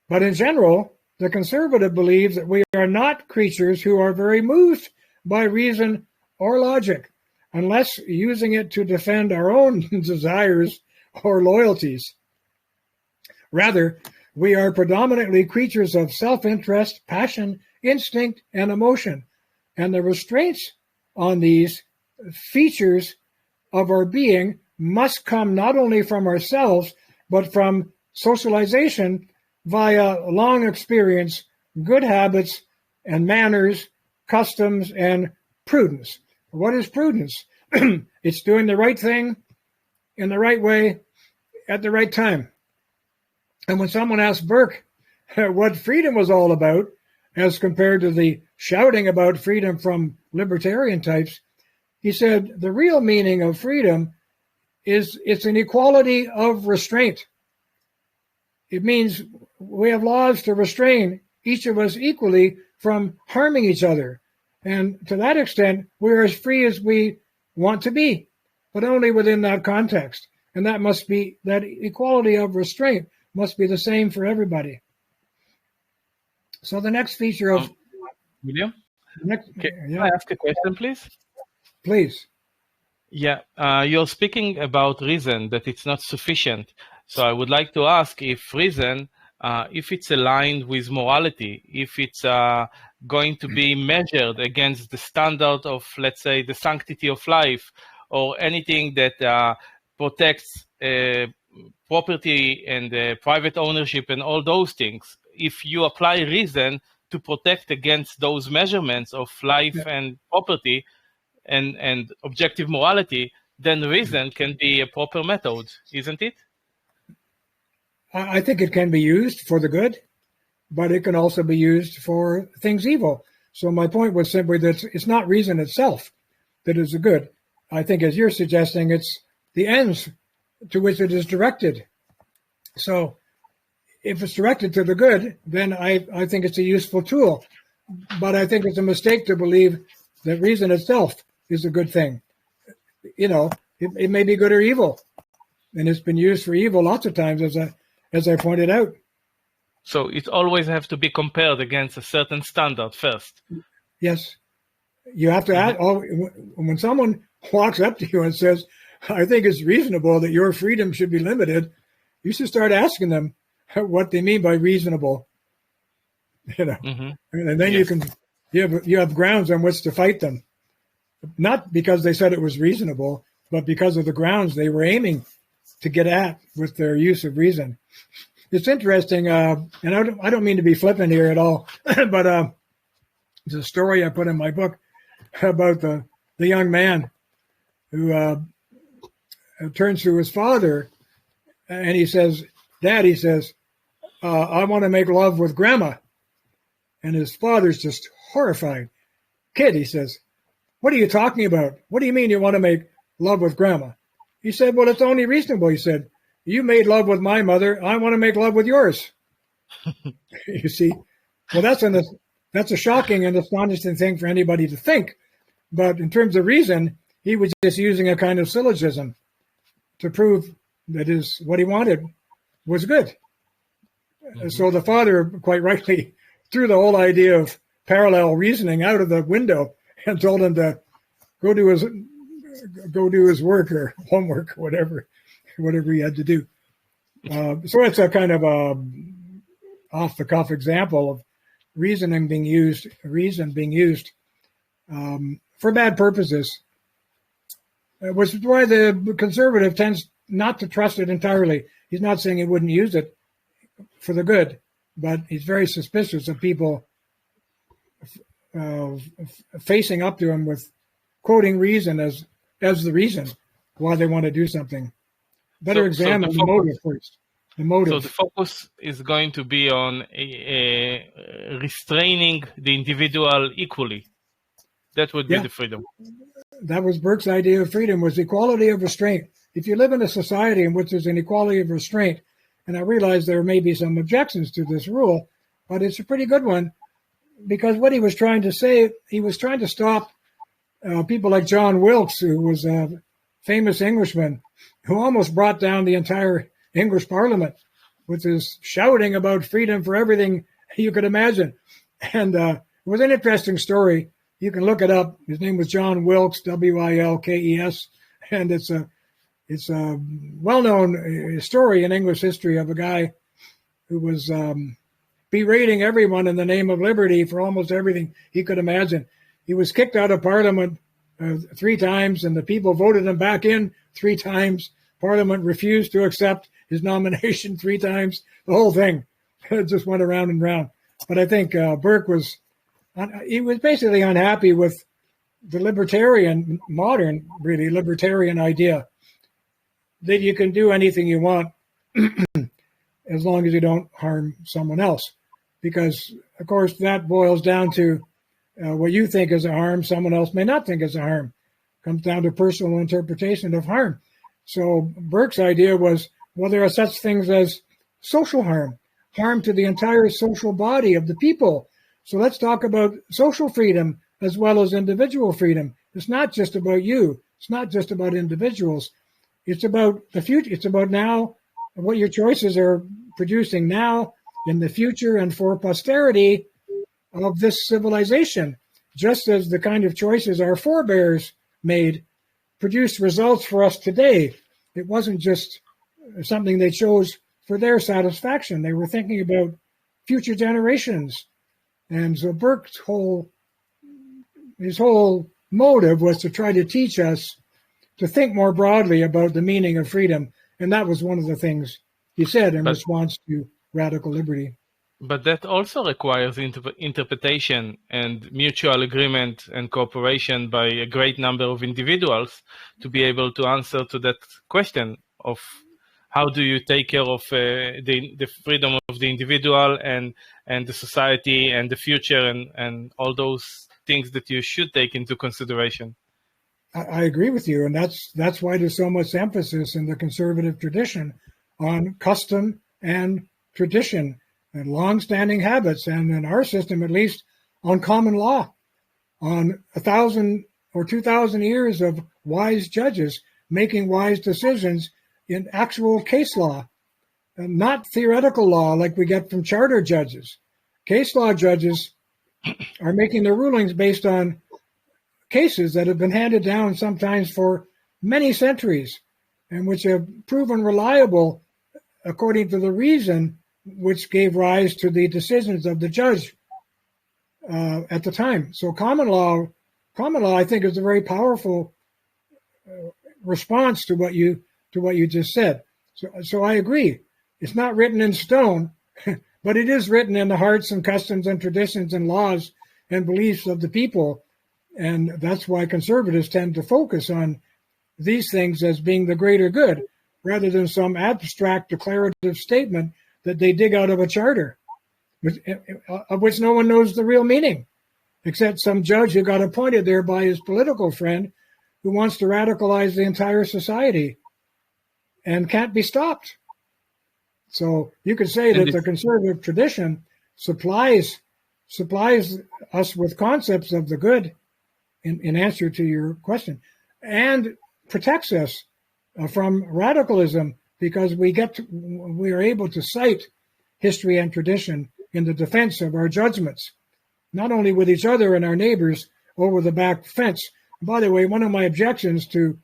But in general, the conservative believes that we are not creatures who are very moved by reason or logic, unless using it to defend our own desires or loyalties. Rather, we are predominantly creatures of self-interest, passion, instinct, and emotion, and the restraints on these features of our being must come not only from ourselves, but from socialization via long experience, good habits and manners, customs, and prudence. What is prudence? It's doing the right thing in the right way at the right time. And when someone asked Burke what freedom was all about, as compared to the shouting about freedom from libertarian types, he said, the real meaning of freedom is it's an equality of restraint. It means we have laws to restrain each of us equally from harming each other. And to that extent, we're as free as we want to be, but only within that context. And that must be, that equality of restraint must be the same for everybody. So the next feature of... William? Can I ask a question, please? Please. Yeah, you're speaking about reason, that it's not sufficient. So I would like to ask if reason, if it's aligned with morality, if it's going to be measured against the standard of, let's say, the sanctity of life, or anything that protects property and private ownership and all those things. If you apply reason to protect against those measurements of life and property and objective morality, then reason can be a proper method, isn't it? I think it can be used for the good, but it can also be used for things evil. So my point was simply that it's not reason itself that is the good. I think, as you're suggesting, it's the ends to which it is directed. So if it's directed to the good, then I think it's a useful tool. But I think it's a mistake to believe that reason itself is a good thing. It may be good or evil, and it's been used for evil lots of times, as I pointed out. So it always has to be compared against a certain standard first. Yes, you have to ask. When someone walks up to you and says, "I think it's reasonable that your freedom should be limited," you should start asking them what they mean by reasonable. And then you have grounds on which to fight them, not because they said it was reasonable, but because of the grounds they were aiming to get at with their use of reason. It's interesting, and I don't mean to be flippant here at all, but it's a story I put in my book about the young man who turns to his father and he says, "Dad," he says, "I want to make love with Grandma." And his father's just horrified. "Kid," he says, "what are you talking about? What do you mean you want to make love with Grandma?" He said, "Well, it's only reasonable." He said, "You made love with my mother. I want to make love with yours." You see, well, that's a shocking and astonishing thing for anybody to think. But in terms of reason, he was just using a kind of syllogism to prove that what he wanted was good. So the father, quite rightly, threw the whole idea of parallel reasoning out of the window and told him to go do his work or homework or whatever he had to do. So it's a kind of off-the-cuff example of reason being used for bad purposes, which is why the conservative tends not to trust it entirely. He's not saying he wouldn't use it for the good, but he's very suspicious of people facing up to him with quoting reason as the reason why they want to do something. Better examine the motive first. The motive. So the focus is going to be on restraining the individual equally. That would be the freedom. That was Burke's idea of freedom, was equality of restraint. If you live in a society in which there's an equality of restraint, and I realize there may be some objections to this rule, but it's a pretty good one, because what he was trying to say, he was trying to stop people like John Wilkes, who was a famous Englishman, who almost brought down the entire English Parliament with his shouting about freedom for everything you could imagine. And it was an interesting story. You can look it up. His name was John Wilkes, Wilkes, and it's a well-known story in English history of a guy who was berating everyone in the name of liberty for almost everything he could imagine. He was kicked out of Parliament 3 times, and the people voted him back in 3 times. Parliament refused to accept his nomination 3 times. The whole thing just went around and round. But I think Burke was basically unhappy with the modern libertarian idea that you can do anything you want as long as you don't harm someone else. Because, of course, that boils down to what you think is a harm, someone else may not think is a harm. Comes down to personal interpretation of harm. So Burke's idea was, well, there are such things as social harm to the entire social body of the people. So let's talk about social freedom as well as individual freedom. It's not just about you. It's not just about individuals. It's about the future. It's about now, what your choices are producing now, in the future, and for posterity of this civilization. Just as the kind of choices our forebears made produced results for us today. It wasn't just something they chose for their satisfaction. They were thinking about future generations. And so Burke's his whole motive was to try to teach us to think more broadly about the meaning of freedom. And that was one of the things he said in response to radical liberty. But that also requires interpretation and mutual agreement and cooperation by a great number of individuals to be able to answer to that question of how do you take care of the freedom of the individual and the society and the future and all those things that you should take into consideration. I agree with you, and that's why there's so much emphasis in the conservative tradition on custom and tradition and long-standing habits, and in our system at least, on common law, on 1,000 or 2,000 years of wise judges making wise decisions in actual case law, and not theoretical law like we get from charter judges. Case law judges are making their rulings based on cases that have been handed down sometimes for many centuries and which have proven reliable according to the reason which gave rise to the decisions of the judge at the time. So common law, I think, is a very powerful response to what you just said. So I agree. It's not written in stone, but it is written in the hearts and customs and traditions and laws and beliefs of the people. And that's why conservatives tend to focus on these things as being the greater good, rather than some abstract declarative statement that they dig out of a charter, of which no one knows the real meaning, except some judge who got appointed there by his political friend who wants to radicalize the entire society and can't be stopped. So you could say that the conservative tradition supplies us with concepts of the good, in answer to your question, and protects us from radicalism, because we are able to cite history and tradition in the defense of our judgments, not only with each other and our neighbors over the back fence. By the way, one of my objections to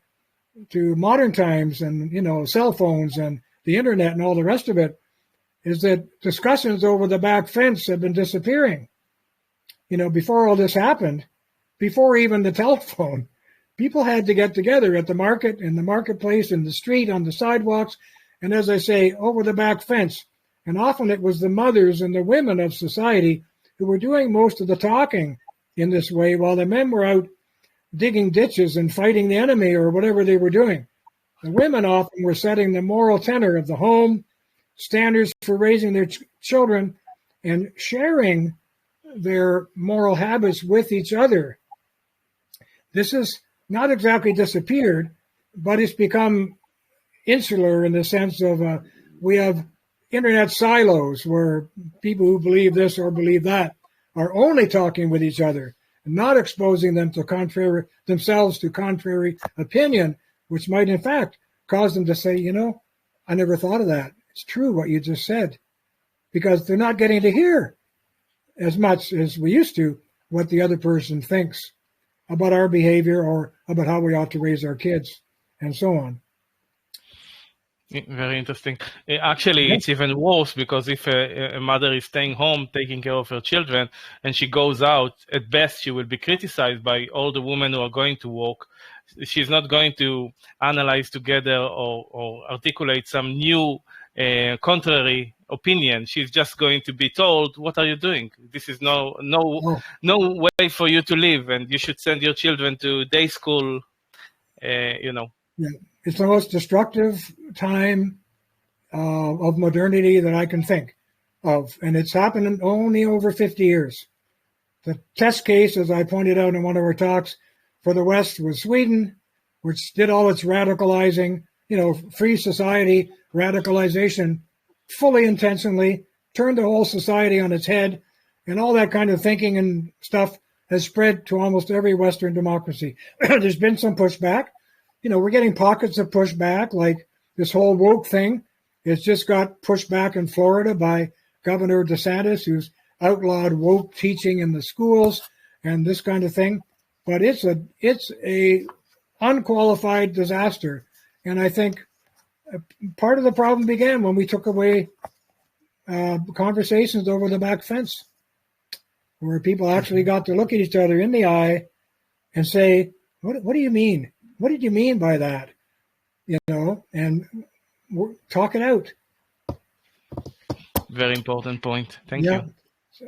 modern times and cell phones and the internet and all the rest of it is that discussions over the back fence have been disappearing. Before all this happened, before even the telephone, people had to get together at the market, in the marketplace, in the street, on the sidewalks, and as I say, over the back fence. And often it was the mothers and the women of society who were doing most of the talking in this way, while the men were out digging ditches and fighting the enemy or whatever they were doing. The women often were setting the moral tenor of the home, standards for raising their children, and sharing their moral habits with each other. This has not exactly disappeared, but it's become insular in the sense of we have internet silos where people who believe this or believe that are only talking with each other and not exposing themselves to contrary opinion, which might in fact cause them to say, I never thought of that. It's true what you just said, because they're not getting to hear as much as we used to what the other person thinks about our behavior or about how we ought to raise our kids and so on. Very interesting. Actually, it's even worse, because if a mother is staying home taking care of her children and she goes out, at best she will be criticized by all the women who are going to work. She's not going to analyze together or articulate some new contrary opinion. She's just going to be told, what are you doing? This is no way for you to live, and you should send your children to day school, Yeah. It's the most destructive time of modernity that I can think of, and it's happened only over 50 years. The test case, as I pointed out in one of our talks, for the West was Sweden, which did all its radicalizing, free society radicalization fully intentionally, turned the whole society on its head, and all that kind of thinking and stuff has spread to almost every Western democracy. There's been some pushback. We're getting pockets of pushback, like this whole woke thing. It's just got pushed back in Florida by Governor DeSantis, who's outlawed woke teaching in the schools and this kind of thing. But it's a unqualified disaster. And I think part of the problem began when we took away conversations over the back fence, where people actually got to look at each other in the eye and say, what do you mean? What did you mean by that? And talk it out. Very important point. Thank you.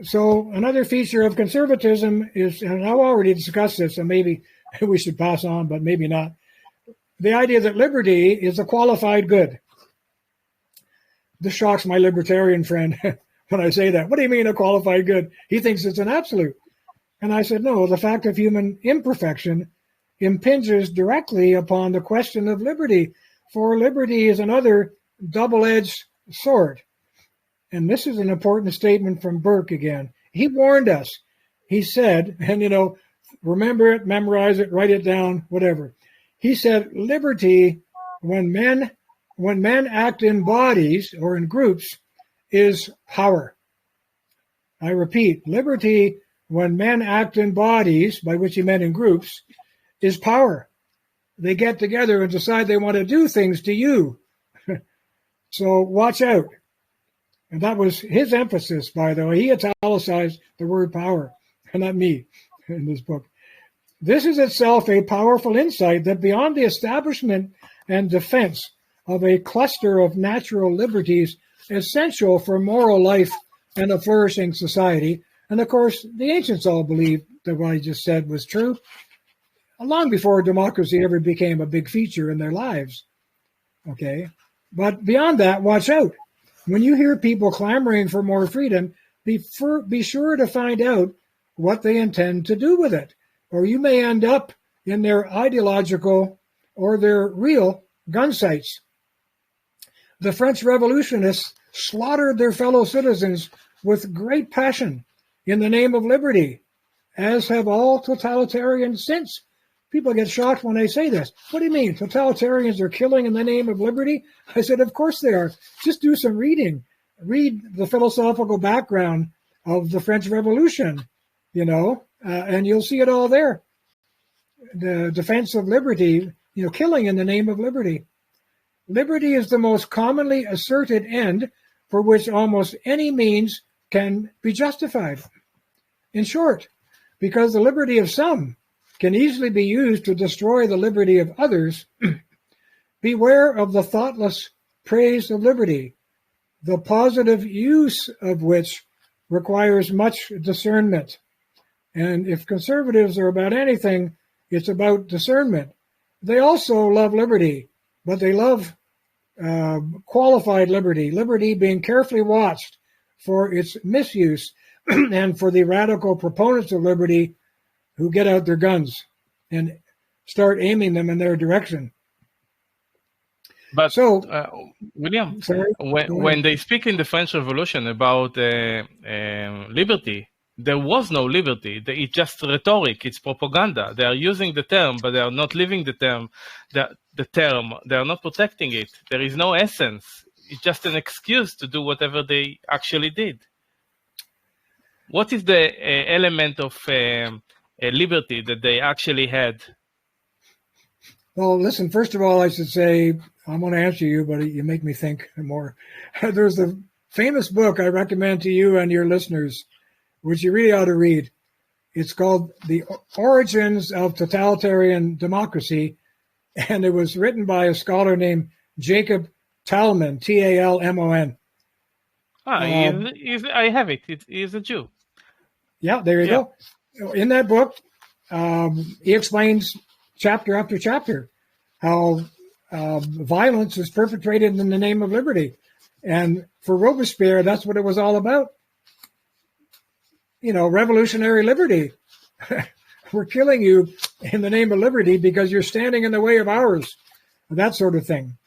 So another feature of conservatism is, and I've already discussed this, and maybe we should pass on, but maybe not, the idea that liberty is a qualified good. This shocks my libertarian friend when I say that. What do you mean a qualified good? He thinks it's an absolute. And I said, no, the fact of human imperfection impinges directly upon the question of liberty, for liberty is another double-edged sword. and this is an important statement from Burke again. He warned us. He said, and remember it, memorize it, write it down, whatever. He said, liberty, when men act in bodies or in groups, is power. I repeat, liberty, when men act in bodies, by which he meant in groups, is power. They get together and decide they want to do things to you. So watch out. And that was his emphasis, by the way. He italicized the word power, and not me in this book. This is itself a powerful insight that beyond the establishment and defense of a cluster of natural liberties essential for moral life and a flourishing society, and of course, the ancients all believed that what I just said was true, long before democracy ever became a big feature in their lives. Okay? But beyond that, watch out. When you hear people clamoring for more freedom, be sure to find out what they intend to do with it, or you may end up in their ideological or their real gun sights. The French revolutionists slaughtered their fellow citizens with great passion in the name of liberty, as have all totalitarians since. People get shocked when I say this. What do you mean? Totalitarians are killing in the name of liberty? I said, of course they are. Just do some reading. Read the philosophical background of the French Revolution, and you'll see it all there. The defense of liberty, killing in the name of liberty. Liberty is the most commonly asserted end for which almost any means can be justified. In short, because the liberty of some can easily be used to destroy the liberty of others, beware of the thoughtless praise of liberty, the positive use of which requires much discernment. And if conservatives are about anything, it's about discernment. They also love liberty, but they love qualified liberty, liberty being carefully watched for its misuse, and for the radical proponents of liberty who get out their guns and start aiming them in their direction. But so, William, when they speak in the French Revolution about liberty, there was no liberty. It's just rhetoric. It's propaganda. They are using the term, but they are not living the term. They are not protecting it. There is no essence. It's just an excuse to do whatever they actually did. What is the element of liberty that they actually had? Well, listen, first of all, I should say, I'm going to answer you, but you make me think more. There's a famous book I recommend to you and your listeners, which you really ought to read. It's called The Origins of Totalitarian Democracy, and it was written by a scholar named Jacob Talmon, Talmon. I have it. He's a Jew. Yeah, there you go. In that book, he explains chapter after chapter how violence is perpetrated in the name of liberty. And for Robespierre, that's what it was all about. Revolutionary liberty. We're killing you in the name of liberty because you're standing in the way of ours. That sort of thing.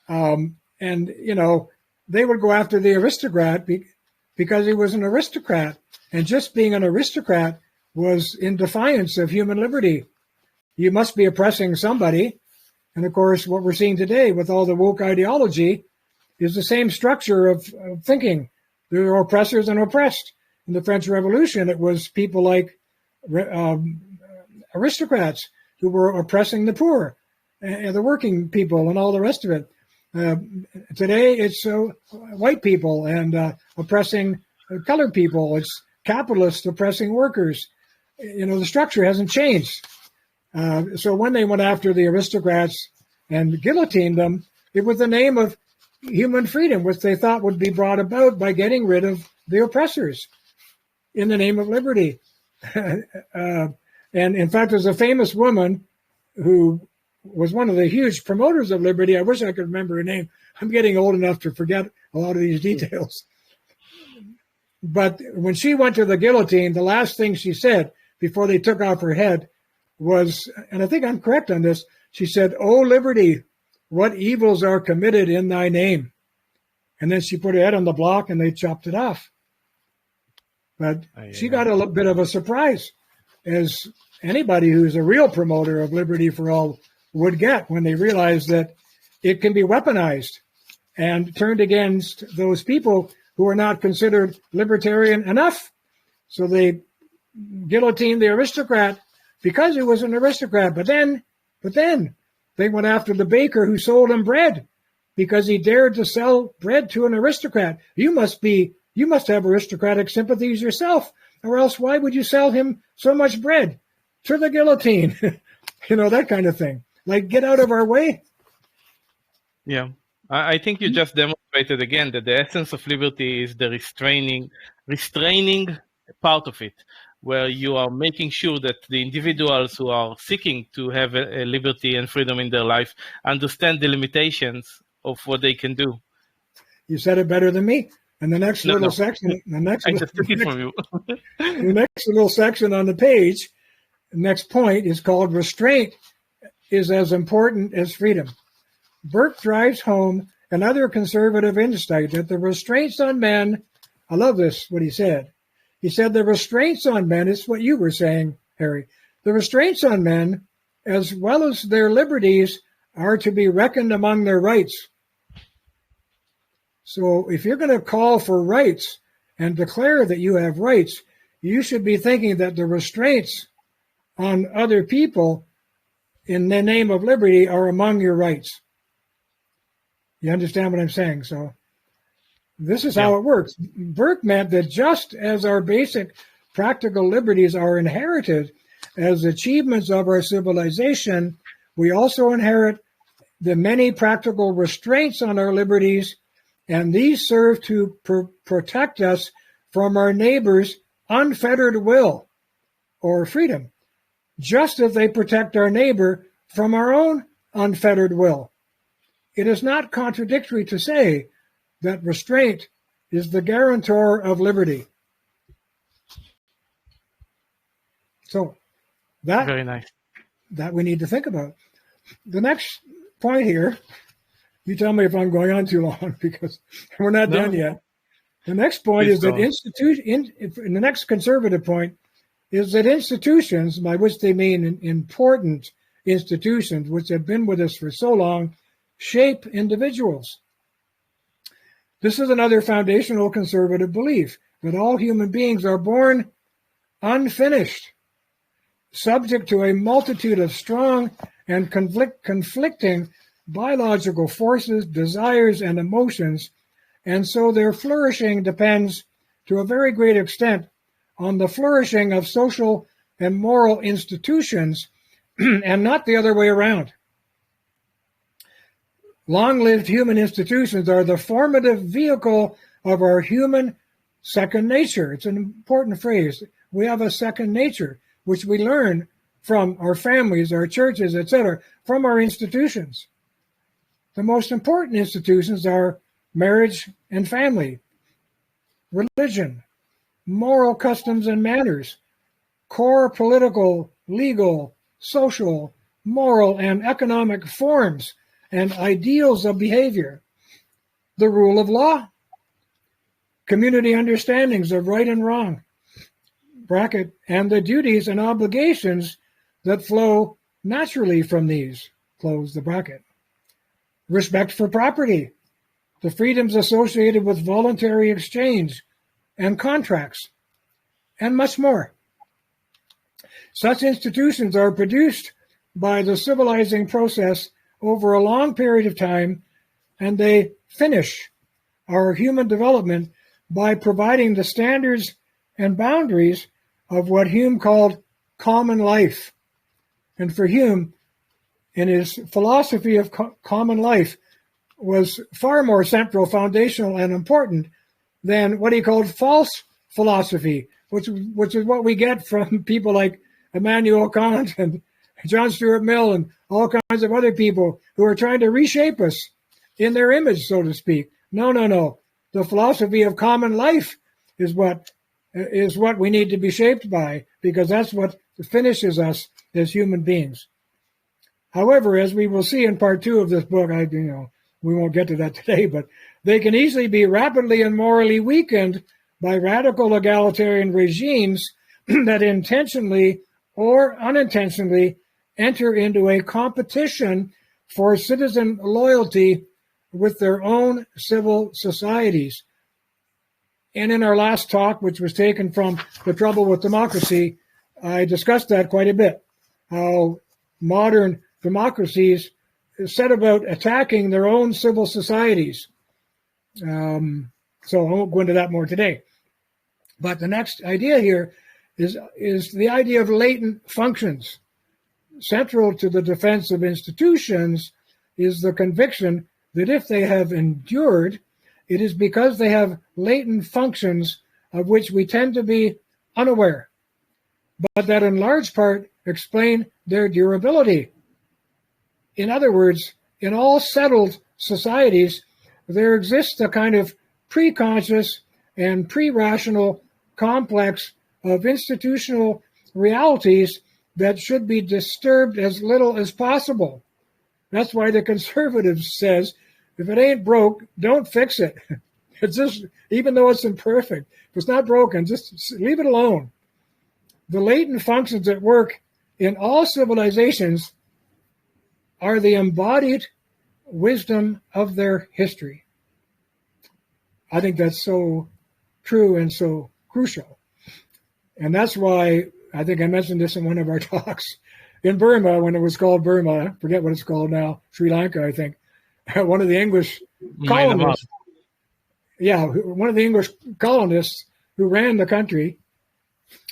They would go after the aristocrat because he was an aristocrat. And just being an aristocrat was in defiance of human liberty. You must be oppressing somebody. And of course, what we're seeing today with all the woke ideology is the same structure of thinking. There are oppressors and oppressed. In the French Revolution, it was people like aristocrats who were oppressing the poor and the working people and all the rest of it. Today, it's white people and oppressing colored people. It's capitalists oppressing workers. The structure hasn't changed. So when they went after the aristocrats and guillotined them, it was the name of human freedom, which they thought would be brought about by getting rid of the oppressors in the name of liberty. And in fact, there's a famous woman who was one of the huge promoters of liberty. I wish I could remember her name. I'm getting old enough to forget a lot of these details. But when she went to the guillotine, the last thing she said before they took off her head was, and I think I'm correct on this, she said, "O liberty, what evils are committed in thy name." And then she put her head on the block and they chopped it off. But she got a little bit of a surprise, as anybody who's a real promoter of liberty for all would get when they realize that it can be weaponized and turned against those people who are not considered libertarian enough. So they guillotined the aristocrat because he was an aristocrat. But then they went after the baker who sold him bread because he dared to sell bread to an aristocrat. You must have aristocratic sympathies yourself, or else why would you sell him so much bread? To the guillotine, that kind of thing. Like, get out of our way. Yeah, I think you just demonstrated again that the essence of liberty is the restraining part of it, where you are making sure that the individuals who are seeking to have a liberty and freedom in their life understand the limitations of what they can do. You said it better than me. And the next section, I just took it from you. The next little section on the page, the next point is called restraint is as important as freedom. Burke drives home another conservative insight that the restraints on men, I love this, what he said. He said the restraints on men is what you were saying, Harry. The restraints on men, as well as their liberties, are to be reckoned among their rights. So if you're going to call for rights and declare that you have rights, you should be thinking that the restraints on other people in the name of liberty are among your rights. You understand what I'm saying? So this is how it works. Burke meant that just as our basic practical liberties are inherited as achievements of our civilization, we also inherit the many practical restraints on our liberties, and these serve to protect us from our neighbor's unfettered will or freedom, just as they protect our neighbor from our own unfettered will. It is not contradictory to say that restraint is the guarantor of liberty. So that, very nice. That we need to think about. The next point here, you tell me if I'm going on too long because we're not done yet. The next point is that the next conservative point is that institutions, by which they mean important institutions, which have been with us for so long, shape individuals. This is another foundational conservative belief, that all human beings are born unfinished, subject to a multitude of strong and conflicting biological forces, desires, and emotions, and so their flourishing depends to a very great extent on the flourishing of social and moral institutions and not the other way around. Long-lived human institutions are the formative vehicle of our human second nature. It's an important phrase. We have a second nature, which we learn from our families, our churches, etc., from our institutions. The most important institutions are marriage and family, religion, moral customs and manners, core political, legal, social, moral, and economic forms and ideals of behavior, the rule of law, community understandings of right and wrong, bracket, and the duties and obligations that flow naturally from these, close the bracket. Respect for property, the freedoms associated with voluntary exchange and contracts, and much more. Such institutions are produced by the civilizing process over a long period of time, and they finish our human development by providing the standards and boundaries of what Hume called common life. And for Hume, in his philosophy of common life, was far more central, foundational, and important than what he called false philosophy, which is what we get from people like Immanuel Kant and John Stuart Mill and all kinds of other people who are trying to reshape us in their image, so to speak. No. The philosophy of common life is what we need to be shaped by, because that's what finishes us as human beings. However, as we will see in part 2 of this book, We won't get to that today, but they can easily be rapidly and morally weakened by radical egalitarian regimes that intentionally or unintentionally enter into a competition for citizen loyalty with their own civil societies. And in our last talk, which was taken from The Trouble with Democracy, I discussed that quite a bit, how modern democracies set about attacking their own civil societies. So I won't go into that more today. But the next idea here is the idea of latent functions. Central to the defense of institutions is the conviction that if they have endured, it is because they have latent functions of which we tend to be unaware, but that in large part explain their durability. In other words, in all settled societies, there exists a kind of pre-conscious and pre-rational complex of institutional realities that should be disturbed as little as possible. That's why the conservative says, if it ain't broke, don't fix it. It's just, even though it's imperfect, if it's not broken, just leave it alone. The latent functions at work in all civilizations are the embodied wisdom of their history. I think that's so true and so crucial. And that's why, I think I mentioned this in one of our talks, in Burma, when it was called Burma, I forget what it's called now, Sri Lanka, I think, one of the English colonists, one of the English colonists who ran the country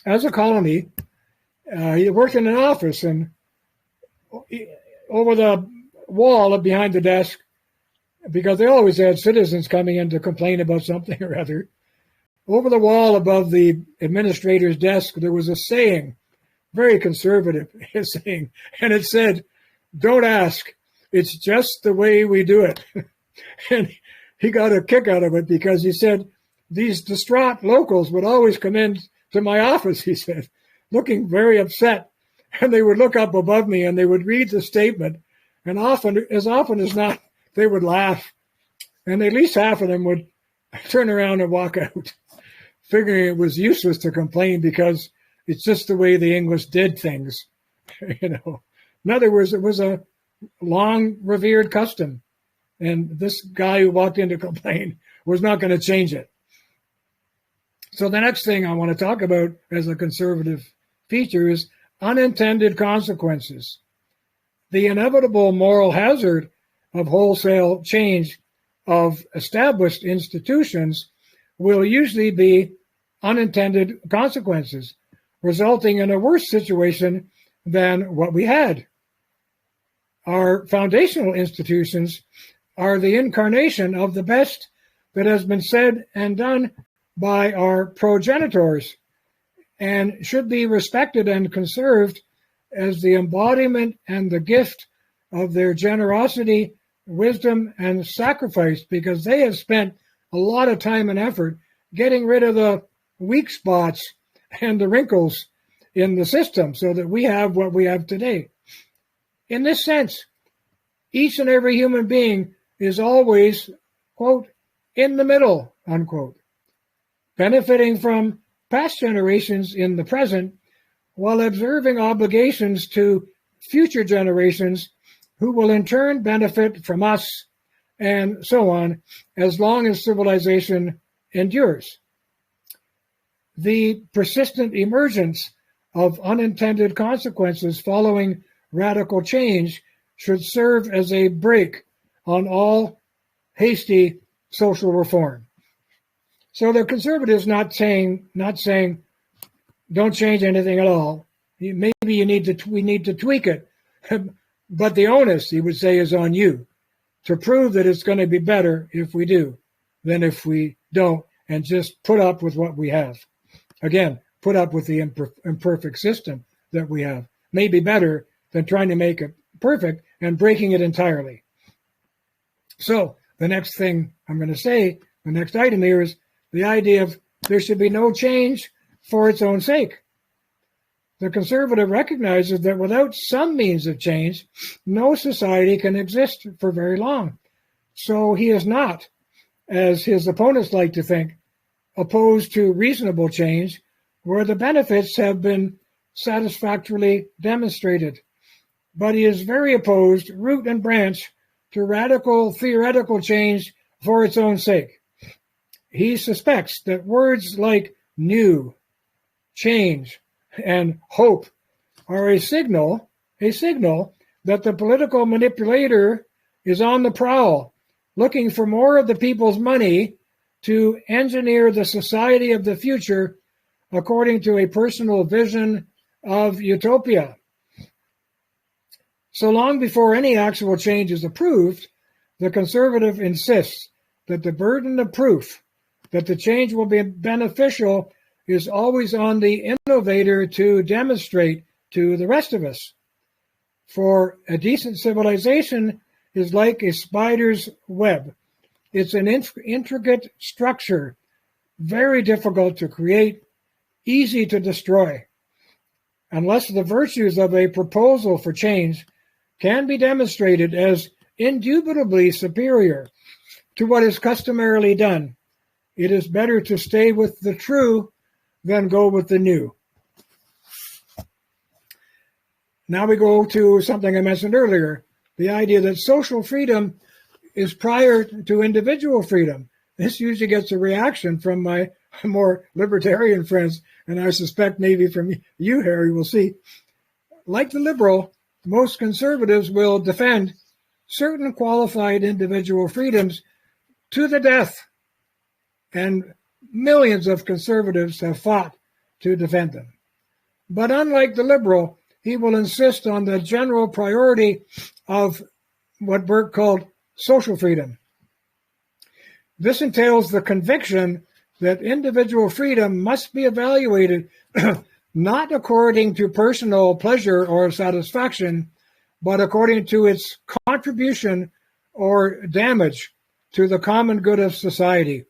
as a colony, he worked in an office, and over the wall behind the desk, because they always had citizens coming in to complain about something or other, over the wall above the administrator's desk, there was a saying, very conservative saying, and it said, "Don't ask, it's just the way we do it." And he got a kick out of it because he said, these distraught locals would always come in to my office, he said, looking very upset. And they would look up above me and they would read the statement. And often as not, they would laugh. And at least half of them would turn around and walk out, figuring it was useless to complain because it's just the way the English did things. In other words, it was a long revered custom. And this guy who walked in to complain was not going to change it. So the next thing I want to talk about as a conservative feature is unintended consequences. The inevitable moral hazard of wholesale change of established institutions will usually be unintended consequences, resulting in a worse situation than what we had. Our foundational institutions are the incarnation of the best that has been said and done by our progenitors, and should be respected and conserved as the embodiment and the gift of their generosity, wisdom, and sacrifice, because they have spent a lot of time and effort getting rid of the weak spots and the wrinkles in the system so that we have what we have today. In this sense, each and every human being is always, quote, in the middle, unquote, benefiting from past generations in the present while observing obligations to future generations who will in turn benefit from us, and so on, as long as civilization endures. The persistent emergence of unintended consequences following radical change should serve as a brake on all hasty social reform. So the conservatives not saying don't change anything at all. Maybe we need to tweak it, but the onus, he would say, is on you to prove that it's going to be better if we do than if we don't, and just put up with what we have. Again, put up with the imperfect system that we have. Maybe better than trying to make it perfect and breaking it entirely. So the next thing I'm going to say, the next item here, is the idea of there should be no change for its own sake. The conservative recognizes that without some means of change, no society can exist for very long. So he is not, as his opponents like to think, opposed to reasonable change where the benefits have been satisfactorily demonstrated. But he is very opposed, root and branch, to radical theoretical change for its own sake. He suspects that words like new, change, and hope are a signal that the political manipulator is on the prowl, looking for more of the people's money to engineer the society of the future according to a personal vision of utopia. So long before any actual change is approved, the conservative insists that the burden of proof that the change will be beneficial is always on the innovator to demonstrate to the rest of us. For a decent civilization is like a spider's web. It's an intricate structure, very difficult to create, easy to destroy. Unless the virtues of a proposal for change can be demonstrated as indubitably superior to what is customarily done, it is better to stay with the true than go with the new. Now we go to something I mentioned earlier, the idea that social freedom is prior to individual freedom. This usually gets a reaction from my more libertarian friends, and I suspect maybe from you, Harry. We'll see. Like the liberal, most conservatives will defend certain qualified individual freedoms to the death, and millions of conservatives have fought to defend them. But unlike the liberal, he will insist on the general priority of what Burke called social freedom. This entails the conviction that individual freedom must be evaluated not according to personal pleasure or satisfaction, but according to its contribution or damage to the common good of society.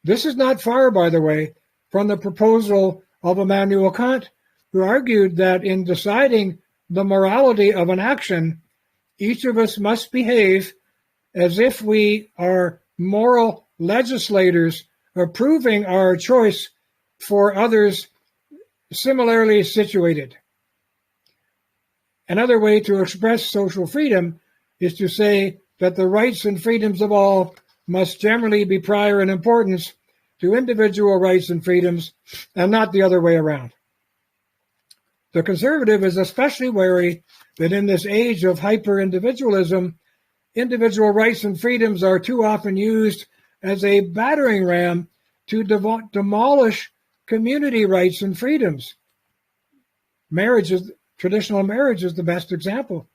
This is not far, by the way, from the proposal of Immanuel Kant, who argued that in deciding the morality of an action, each of us must behave as if we are moral legislators approving our choice for others similarly situated. Another way to express social freedom is to say that the rights and freedoms of all must generally be prior in importance to individual rights and freedoms, and not the other way around. The conservative is especially wary that in this age of hyper-individualism, individual rights and freedoms are too often used as a battering ram to demolish community rights and freedoms. Traditional marriage is the best example.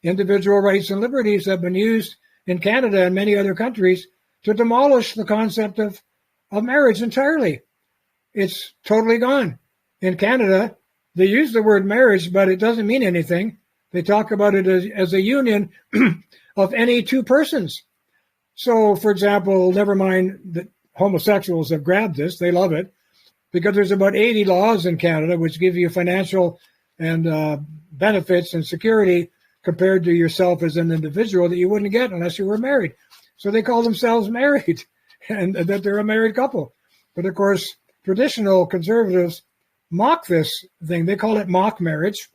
Individual rights and liberties have been used in Canada and many other countries to demolish the concept of marriage entirely. It's totally gone. In Canada, they use the word marriage, but it doesn't mean anything. They talk about it as a union of any two persons. So, for example, never mind that homosexuals have grabbed this. They love it because there's about 80 laws in Canada which give you financial and benefits and security compared to yourself as an individual that you wouldn't get unless you were married. So they call themselves married and that they're a married couple. But of course, traditional conservatives mock this thing. They call it mock marriage,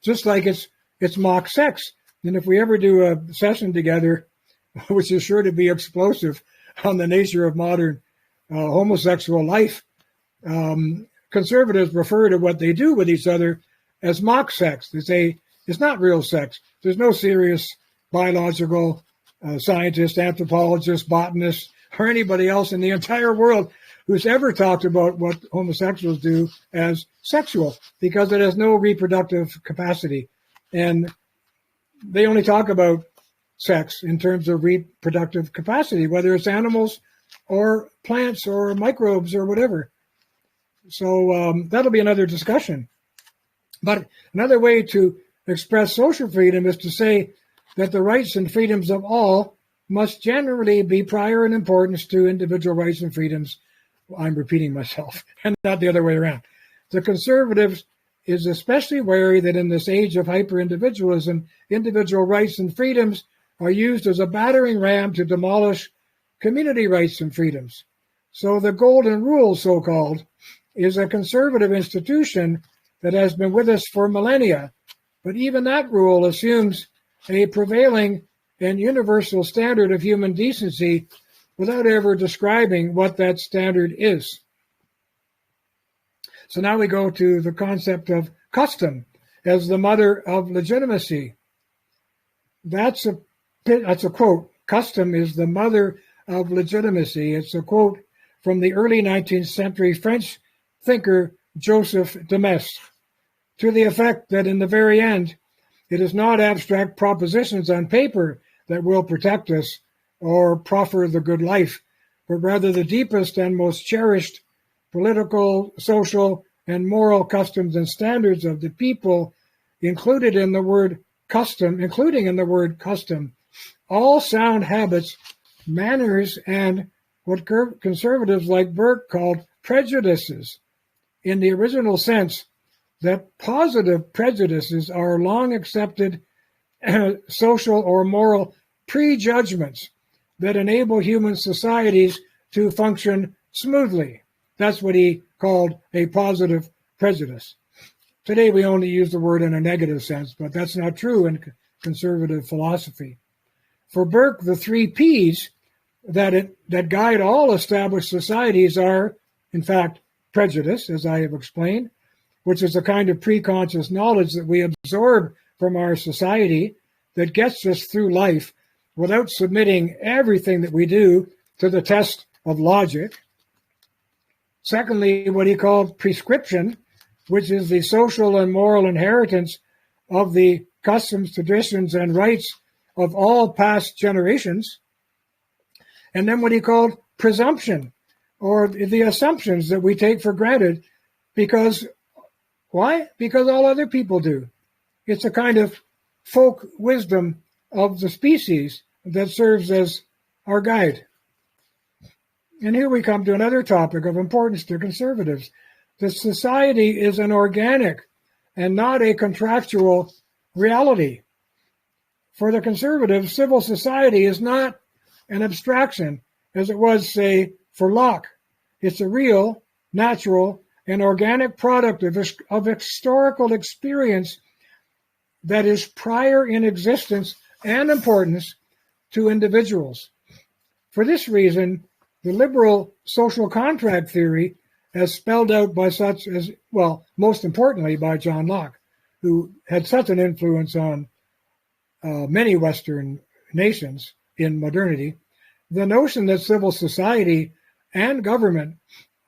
just like it's mock sex. And if we ever do a session together, which is sure to be explosive on the nature of modern homosexual life, conservatives refer to what they do with each other as mock sex. They say it's not real sex. There's no serious biological scientist, anthropologist, botanist, or anybody else in the entire world who's ever talked about what homosexuals do as sexual, because it has no reproductive capacity. And they only talk about sex in terms of reproductive capacity, whether it's animals or plants or microbes or whatever. So that'll be another discussion. But another way to express social freedom is to say that the rights and freedoms of all must generally be prior in importance to individual rights and freedoms. I'm repeating myself, and not the other way around. The conservatives is especially wary that in this age of hyper-individualism, individual rights and freedoms are used as a battering ram to demolish community rights and freedoms. So the Golden Rule, so-called, is a conservative institution that has been with us for millennia. But even that rule assumes a prevailing and universal standard of human decency without ever describing what that standard is. So now we go to the concept of custom as the mother of legitimacy. That's a quote. Custom is the mother of legitimacy. It's a quote from the early 19th century French thinker Joseph de Maistre, to the effect that in the very end, it is not abstract propositions on paper that will protect us or proffer the good life, but rather the deepest and most cherished political, social, and moral customs and standards of the people, including in the word custom, all sound habits, manners, and what conservatives like Burke called prejudices, in the original sense that positive prejudices are long accepted social or moral prejudgments that enable human societies to function smoothly. That's what he called a positive prejudice. Today we only use the word in a negative sense, but that's not true in conservative philosophy. For Burke, the 3 P's that guide all established societies are, in fact, prejudice, as I have explained, which is a kind of preconscious knowledge that we absorb from our society that gets us through life without submitting everything that we do to the test of logic. Secondly, what he called prescription, which is the social and moral inheritance of the customs, traditions, and rights of all past generations. And then what he called presumption, or the assumptions that we take for granted because, why? Because all other people do. It's a kind of folk wisdom of the species that serves as our guide. And here we come to another topic of importance to conservatives. The society is an organic and not a contractual reality. For the conservatives, civil society is not an abstraction, as it was, say, for Locke. It's a real, natural, and organic product of historical experience that is prior in existence and importance to individuals. For this reason, the liberal social contract theory, as spelled out by such as, well, most importantly by John Locke, who had such an influence on many Western nations in modernity, the notion that civil society and government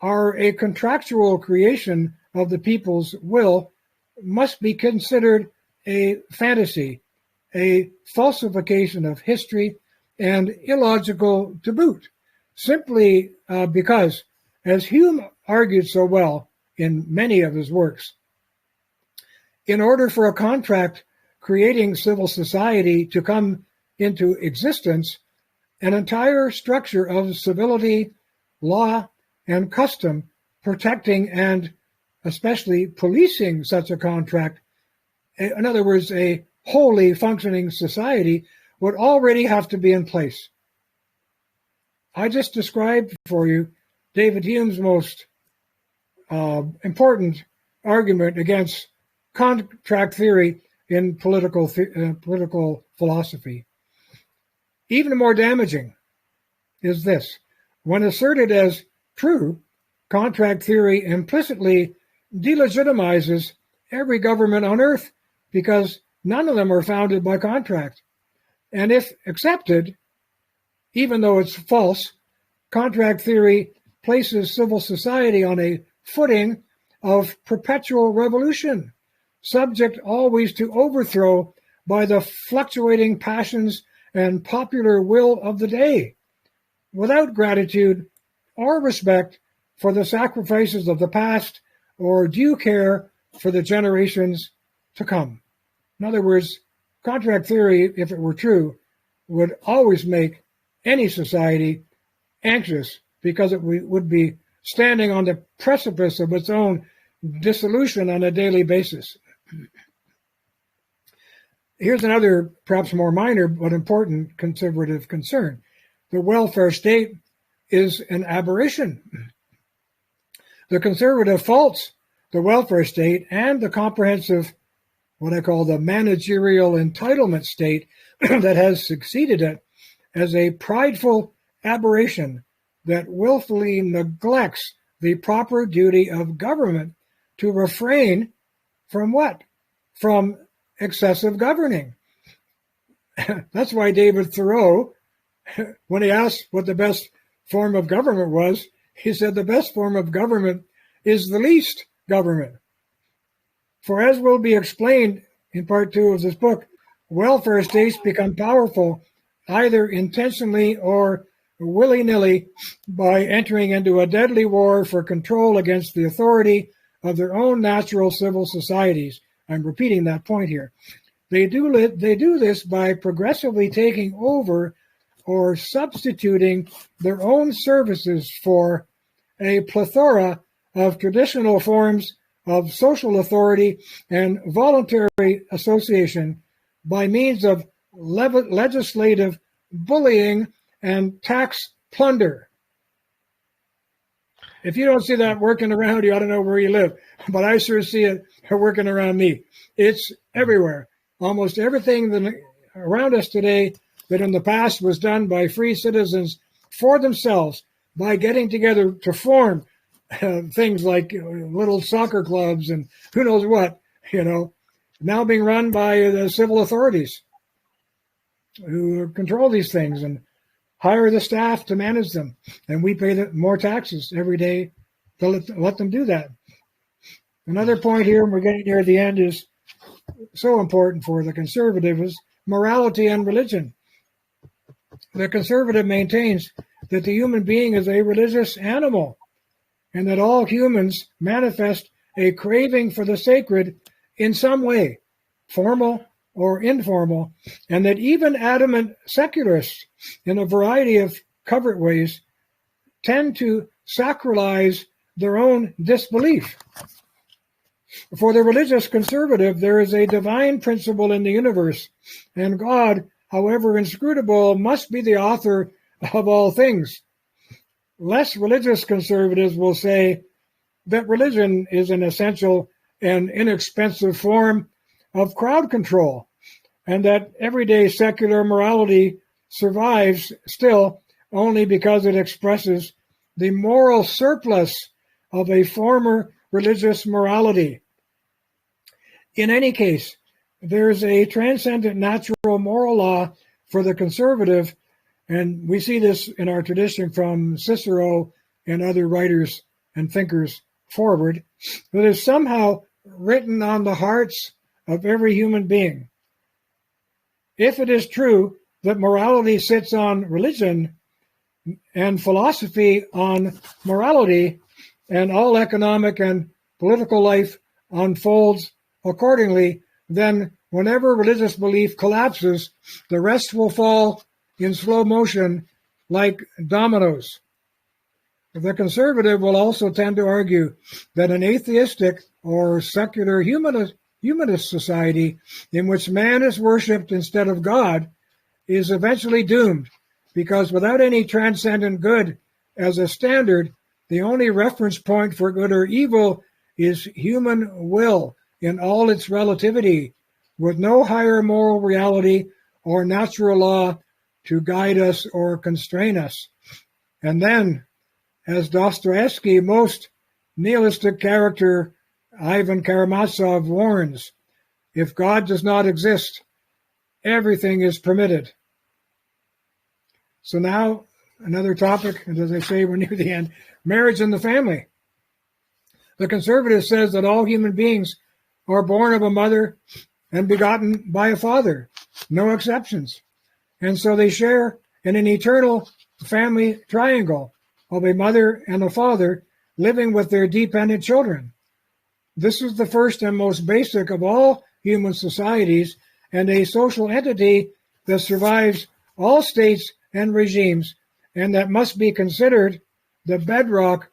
are a contractual creation of the people's will must be considered a fantasy, a falsification of history, and illogical to boot, simply because, as Hume argued so well in many of his works, in order for a contract creating civil society to come into existence, an entire structure of civility, law, and custom protecting and especially policing such a contract, in other words, a wholly functioning society, would already have to be in place. I just described for you David Hume's most important argument against contract theory in political philosophy. Even more damaging is this. When asserted as true, contract theory implicitly delegitimizes every government on earth because none of them are founded by contract. And if accepted, even though it's false, contract theory places civil society on a footing of perpetual revolution, subject always to overthrow by the fluctuating passions and popular will of the day, without gratitude or respect for the sacrifices of the past or due care for the generations to come. In other words, contract theory, if it were true, would always make any society anxious because it would be standing on the precipice of its own dissolution on a daily basis. Here's another, perhaps more minor but important conservative concern. The welfare state is an aberration. The conservative faults the welfare state and the comprehensive, what I call the managerial entitlement state that has succeeded it, as a prideful aberration that willfully neglects the proper duty of government to refrain from what? From excessive governing. That's why David Thoreau, when he asked what the best form of government was, he said the best form of government is the least government. For as will be explained in part 2 of this book, welfare states become powerful either intentionally or willy-nilly by entering into a deadly war for control against the authority of their own natural civil societies. I'm repeating that point here. They do this by progressively taking over or substituting their own services for a plethora of traditional forms of social authority and voluntary association by means of legislative bullying and tax plunder. If you don't see that working around you, I don't know where you live, but I sure see it working around me. It's everywhere. Almost everything that around us today that in the past was done by free citizens for themselves by getting together to form things like little soccer clubs and who knows what, now being run by the civil authorities who control these things and hire the staff to manage them. And we pay more taxes every day to let them do that. Another point here, and we're getting near the end, is so important for the conservative is morality and religion. The conservative maintains that the human being is a religious animal and that all humans manifest a craving for the sacred in some way, formal or informal, and that even adamant secularists, in a variety of covert ways, tend to sacralize their own disbelief. For the religious conservative, there is a divine principle in the universe, and God, however inscrutable, must be the author of all things. Less religious conservatives will say that religion is an essential and inexpensive form of crowd control, and that everyday secular morality survives still only because it expresses the moral surplus of a former religious morality. In any case, there's a transcendent natural moral law for the conservative, and we see this in our tradition from Cicero and other writers and thinkers forward, that is somehow written on the hearts of every human being. If it is true that morality sits on religion and philosophy on morality, and all economic and political life unfolds accordingly, then whenever religious belief collapses, the rest will fall in slow motion like dominoes. The conservative will also tend to argue that an atheistic or secular humanist society in which man is worshipped instead of God is eventually doomed, because without any transcendent good as a standard, the only reference point for good or evil is human will in all its relativity, with no higher moral reality or natural law to guide us or constrain us. And then, as Dostoevsky, most nihilistic character Ivan Karamazov warns, if God does not exist, everything is permitted. So now, another topic, and as I say, we're near the end, marriage and the family. The conservative says that all human beings are born of a mother and begotten by a father, no exceptions. And so they share in an eternal family triangle of a mother and a father living with their dependent children. This is the first and most basic of all human societies, and a social entity that survives all states and regimes, and that must be considered the bedrock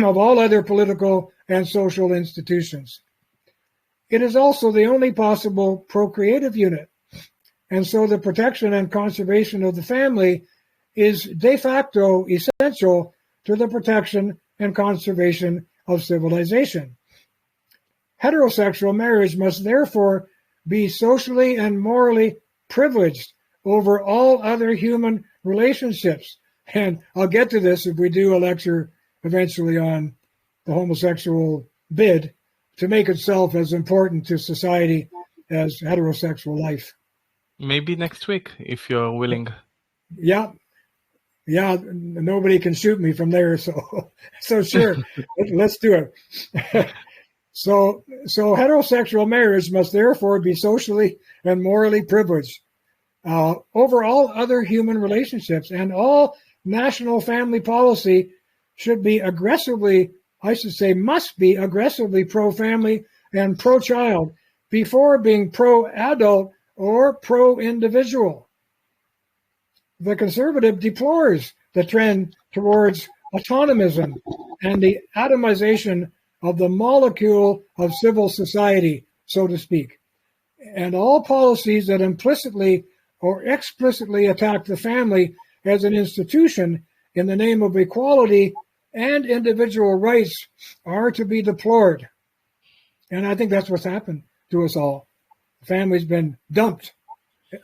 of all other political and social institutions. It is also the only possible procreative unit And so the protection and conservation of the family is de facto essential to the protection and conservation of civilization. Heterosexual marriage must therefore be socially and morally privileged over all other human relationships. And I'll get to this if we do a lecture eventually on the homosexual bid to make itself as important to society as heterosexual life. Maybe next week, if you're willing. Yeah, nobody can shoot me from there, so sure, let's do it. So heterosexual marriage must therefore be socially and morally privileged over all other human relationships, and all national family policy should be must be aggressively pro-family and pro-child before being pro-adult or pro-individual. The conservative deplores the trend towards autonomism and the atomization of the molecule of civil society, so to speak, and all policies that implicitly or explicitly attack the family as an institution in the name of equality and individual rights are to be deplored. And I think that's what's happened to us all. The family's been dumped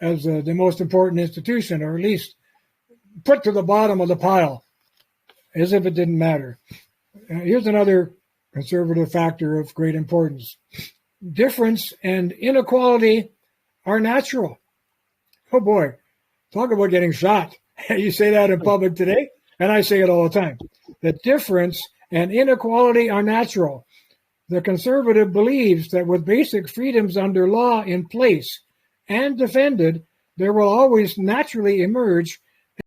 as the most important institution, or at least put to the bottom of the pile, as if it didn't matter. Here's another conservative factor of great importance. Difference and inequality are natural. Oh boy, talk about getting shot. You say that in public today, and I say it all the time. That difference and inequality are natural. The conservative believes that with basic freedoms under law in place and defended, there will always naturally emerge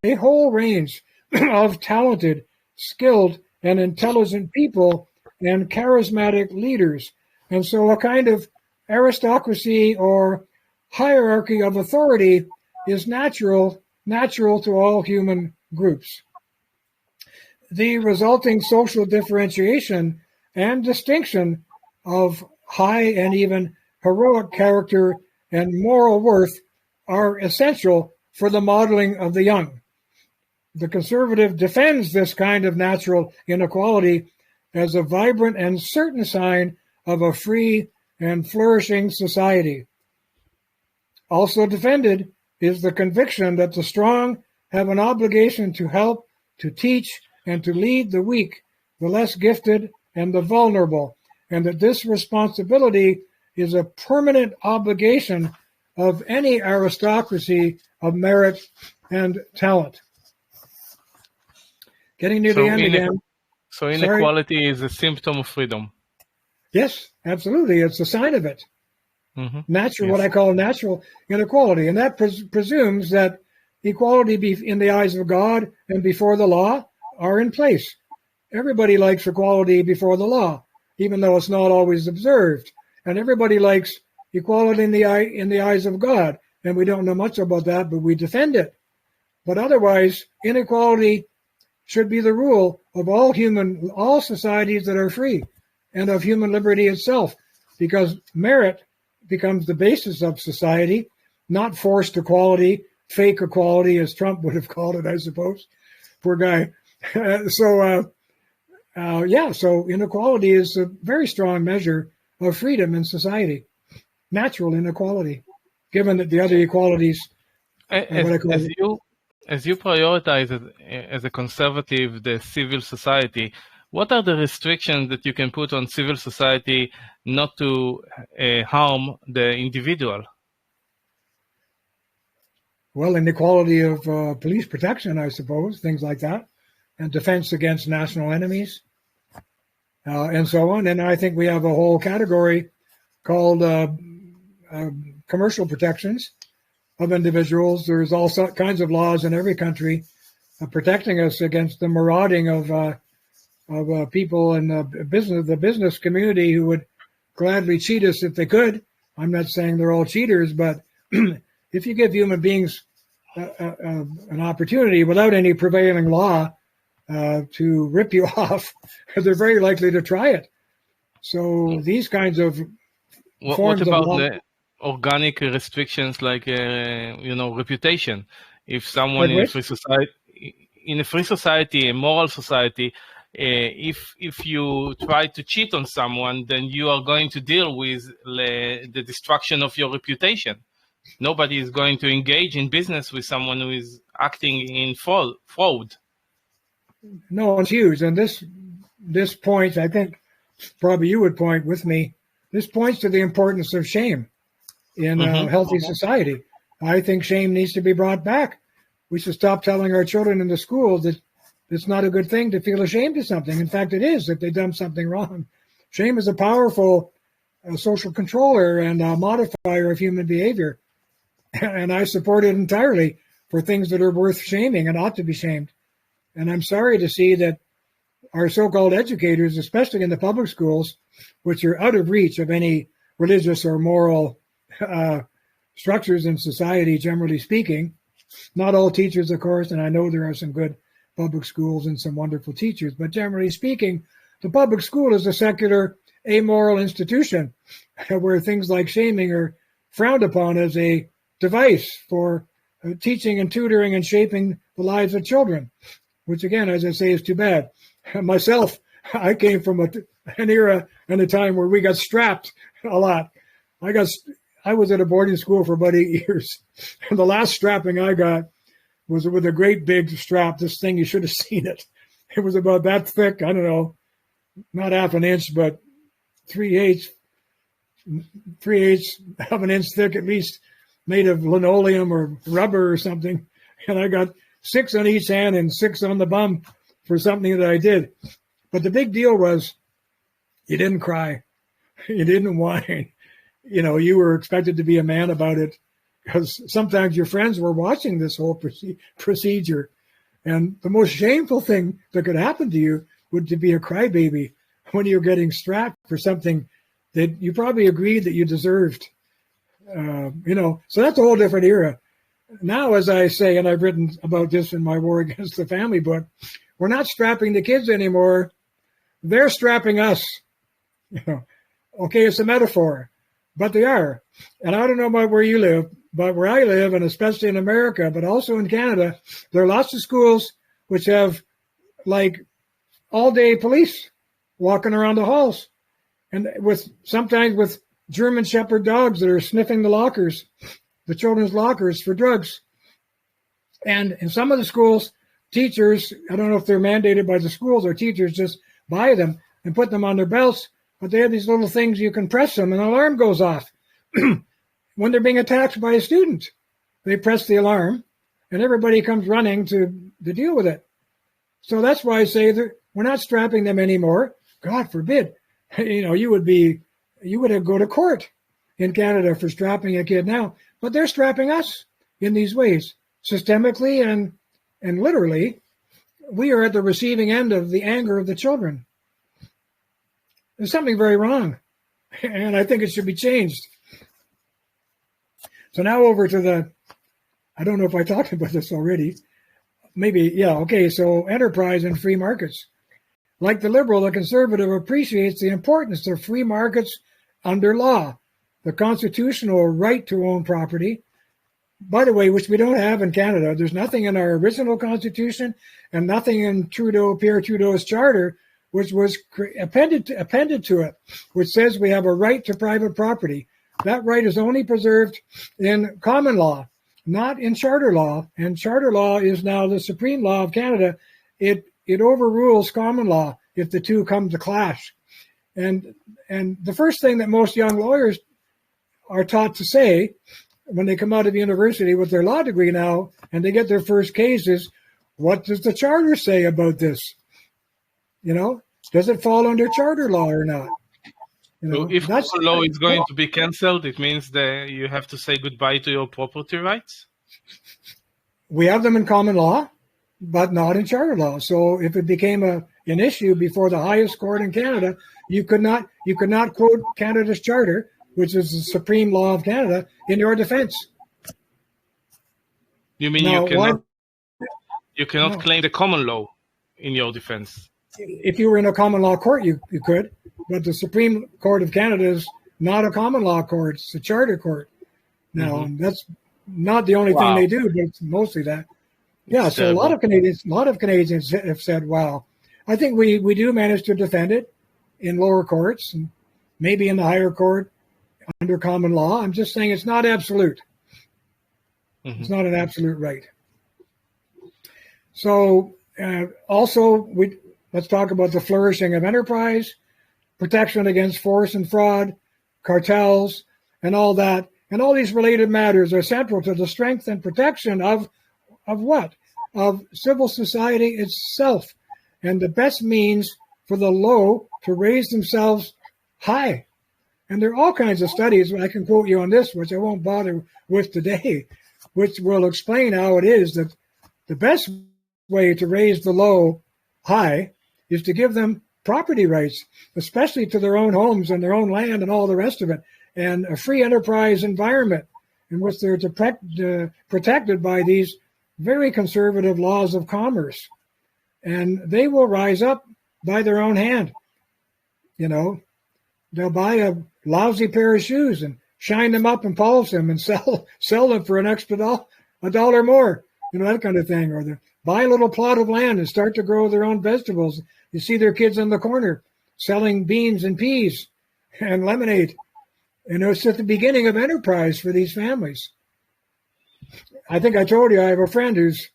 a whole range of talented, skilled, and intelligent people and charismatic leaders. And so a kind of aristocracy or hierarchy of authority is natural to all human groups. The resulting social differentiation and distinction of high and even heroic character and moral worth are essential for the modeling of the young. The conservative defends this kind of natural inequality as a vibrant and certain sign of a free and flourishing society. Also defended is the conviction that the strong have an obligation to help, to teach, and to lead the weak, the less gifted, and the vulnerable, and that this responsibility is a permanent obligation of any aristocracy of merit and talent. Getting near the end again. So inequality is a symptom of freedom. Yes, absolutely. It's a sign of it. Mm-hmm. Natural, yes. What I call natural inequality. And that presumes that equality in the eyes of God and before the law are in place. Everybody likes equality before the law, even though it's not always observed. And everybody likes equality in the eyes of God. And we don't know much about that, but we defend it. But otherwise, inequality should be the rule of all societies that are free, and of human liberty itself, because merit becomes the basis of society, not forced equality, fake equality, as Trump would have called it, I suppose. Poor guy. So inequality is a very strong measure of freedom in society, natural inequality, given that the other equalities As you prioritize as a conservative the civil society, what are the restrictions that you can put on civil society not to harm the individual? Well, inequality of police protection, I suppose, things like that, and defense against national enemies, and so on. And I think we have a whole category called commercial protections of individuals. There's all kinds of laws in every country protecting us against the marauding of people in the business community who would gladly cheat us if they could. I'm not saying they're all cheaters, but if you give human beings an opportunity without any prevailing law to rip you off, they're very likely to try it. So these kinds of forms of law. organic restrictions like reputation. If someone Like which? in a free society, a moral society, if you try to cheat on someone, then you are going to deal with the destruction of your reputation. Nobody is going to engage in business with someone who is acting in fraud. No, it's huge. And this points, I think, probably you would point with me, this points to the importance of shame in a healthy society. I think shame needs to be brought back. We should stop telling our children in the school that it's not a good thing to feel ashamed of something. In fact, it is if they've done something wrong. Shame is a powerful social controller and a modifier of human behavior. And I support it entirely for things that are worth shaming and ought to be shamed. And I'm sorry to see that our so-called educators, especially in the public schools, which are out of reach of any religious or moral structures in society, generally speaking. Not all teachers, of course, and I know there are some good public schools and some wonderful teachers, but generally speaking, the public school is a secular, amoral institution where things like shaming are frowned upon as a device for teaching and tutoring and shaping the lives of children, which again, as I say, is too bad. Myself, I came from an era and a time where we got strapped a lot. I was at a boarding school for about 8 years. And the last strapping I got was with a great big strap. This thing, you should have seen it. It was about that thick. I don't know, not half an inch, but 3/8 of an inch thick at least, made of linoleum or rubber or something. And I got 6 on each hand and 6 on the bum for something that I did. But the big deal was you didn't cry. You didn't whine. You were expected to be a man about it because sometimes your friends were watching this whole procedure. And the most shameful thing that could happen to you would to be a crybaby when you're getting strapped for something that you probably agreed that you deserved. So that's a whole different era. Now, as I say, and I've written about this in my War Against the Family book, we're not strapping the kids anymore. They're strapping us. Okay, it's a metaphor. But they are. And I don't know about where you live, but where I live, and especially in America, but also in Canada, there are lots of schools which have like all-day police walking around the halls, and sometimes with German Shepherd dogs that are sniffing the lockers, the children's lockers for drugs. And in some of the schools, teachers, I don't know if they're mandated by the schools or teachers just buy them and put them on their belts, but they have these little things you can press them and an alarm goes off. When they're being attacked by a student, they press the alarm and everybody comes running to deal with it. So that's why I say that we're not strapping them anymore. God forbid. You would go to court in Canada for strapping a kid now, but they're strapping us in these ways, systemically and literally. We are at the receiving end of the anger of the children. There's something very wrong, and I think it should be changed. So now over to I don't know if I talked about this already. Maybe, yeah, okay, so enterprise and free markets. Like the liberal, the conservative appreciates the importance of free markets under law, the constitutional right to own property, by the way, which we don't have in Canada. There's nothing in our original constitution and nothing in Pierre Trudeau's charter which was appended to it, which says we have a right to private property. That right is only preserved in common law, not in charter law. And charter law is now the supreme law of Canada. It overrules common law if the two come to clash. And the first thing that most young lawyers are taught to say when they come out of university with their law degree now and they get their first case is, what does the charter say about this? Does it fall under charter law or not? So if common law is going to be cancelled, it means that you have to say goodbye to your property rights? We have them in common law, but not in charter law. So if it became an issue before the highest court in Canada, you could not quote Canada's charter, which is the supreme law of Canada, in your defense. You mean you cannot claim the common law in your defense? If you were in a common law court, you could, but the Supreme Court of Canada is not a common law court; it's a charter court. now. And that's not the only thing they do, but it's mostly that. Yeah, It's so a terrible. lot of Canadians have said, wow. I think we do manage to defend it in lower courts and maybe in the higher court under common law. I'm just saying it's not absolute. It's not an absolute right. So also, let's talk about the flourishing of enterprise, protection against force and fraud, cartels, and all that. And all these related matters are central to the strength and protection of what? Of civil society itself, and the best means for the low to raise themselves high. And there are all kinds of studies, I can quote you on this, which I won't bother with today, which will explain how it is that the best way to raise the low high is to give them property rights, especially to their own homes and their own land and all the rest of it, and a free enterprise environment in which they're protected by these very conservative laws of commerce. And they will rise up by their own hand. You know, they'll buy a lousy pair of shoes and shine them up and polish them and sell them for an extra $1 more, you know, that kind of thing. Or they buy a little plot of land and start to grow their own vegetables. You see their kids in the corner selling beans and peas and lemonade. And it's at the beginning of enterprise for these families. I think I told you I have a friend who's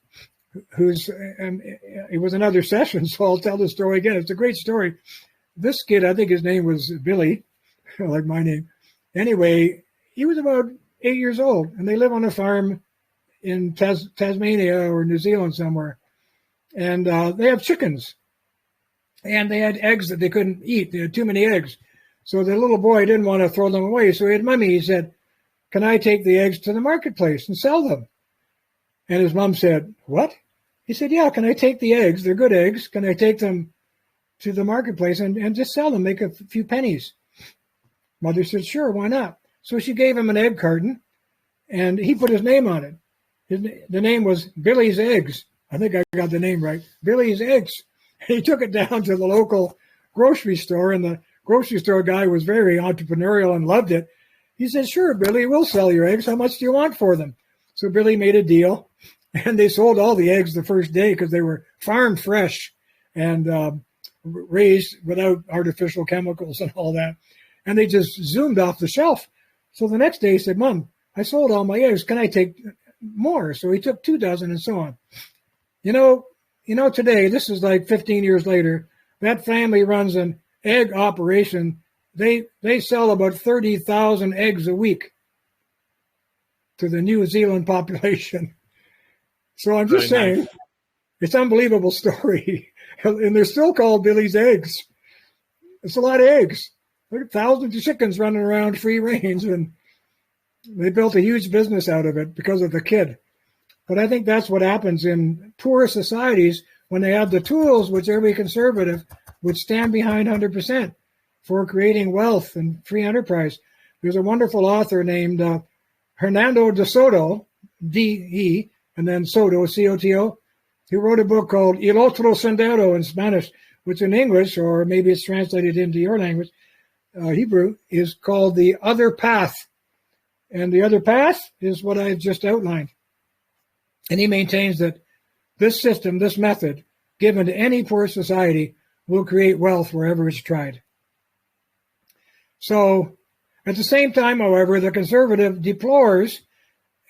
and it was another session, so I'll tell the story again. It's a great story. This kid, I think his name was Billy, like my name. Anyway, he was about 8 years old, and they live on a farm in Tasmania or New Zealand somewhere. And they have chickens. And they had eggs that they couldn't eat. They had too many eggs. So the little boy didn't want to throw them away. So he had Mummy, he said, "Can I take the eggs to the marketplace and sell them?" And his mom said, "What?" He said, "Yeah, can I take the eggs? They're good eggs. Can I take them to the marketplace and just sell them, make a few pennies?" Mother said, "Sure, why not?" So she gave him an egg carton, and he put his name on it. The name was Billy's Eggs. I think I got the name right. Billy's Eggs. He took it down to the local grocery store, and the grocery store guy was very entrepreneurial and loved it. He said, "Sure, Billy, we'll sell your eggs. How much do you want for them?" So Billy made a deal, and they sold all the eggs the first day because they were farm fresh and raised without artificial chemicals and all that. And they just zoomed off the shelf. So the next day he said, "Mom, I sold all my eggs. Can I take more?" So he took 2 dozen and so on. You know, today, this is like 15 years later, that family runs an egg operation. They sell about 30,000 eggs a week to the New Zealand population. So I'm just saying, nice. It's an unbelievable story. And they're still called Billy's Eggs. It's a lot of eggs. There are thousands of chickens running around free range, and they built a huge business out of it because of the kid. But I think that's what happens in poor societies when they have the tools, which every conservative would stand behind 100% for creating wealth and free enterprise. There's a wonderful author named Hernando de Soto, D-E, and then Soto, C-O-T-O. He wrote a book called El Otro Sendero in Spanish, which in English, or maybe it's translated into your language, Hebrew, is called The Other Path. And the other path is what I've just outlined. And he maintains that this system, this method, given to any poor society, will create wealth wherever it's tried. So, at the same time, however, the conservative deplores,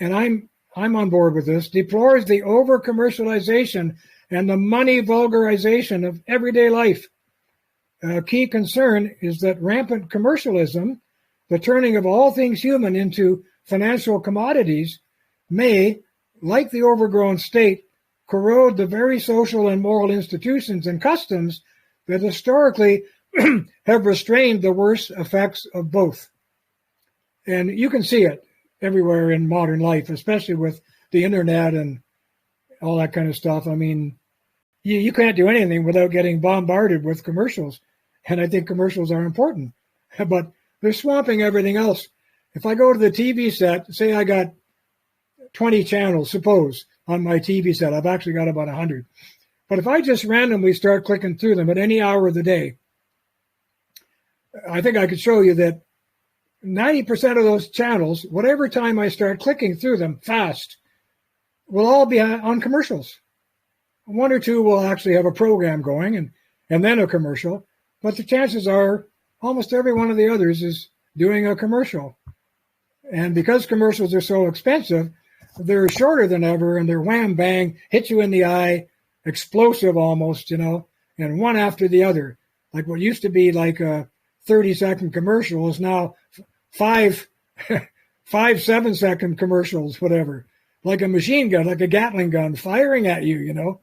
and I'm on board with this, deplores the over-commercialization and the money vulgarization of everyday life. A key concern is that rampant commercialism, the turning of all things human into financial commodities, may, like the overgrown state, corrode the very social and moral institutions and customs that historically have restrained the worst effects of both. And you can see it everywhere in modern life, especially with the internet and all that kind of stuff. I mean, you can't do anything without getting bombarded with commercials. And I think commercials are important, but they're swamping everything else. If I go to the TV set, say I got 20 channels, suppose, on my TV set. I've actually got about 100. But if I just randomly start clicking through them at any hour of the day, I think I could show you that 90% of those channels, whatever time I start clicking through them fast, will all be on commercials. One or two will actually have a program going and then a commercial, but the chances are almost every one of the others is doing a commercial. And because commercials are so expensive, they're shorter than ever, and they're wham, bang, hit you in the eye, explosive almost, and one after the other. Like what used to be like a 30-second commercial is now 7-second commercials, whatever. Like a machine gun, like a Gatling gun firing at you,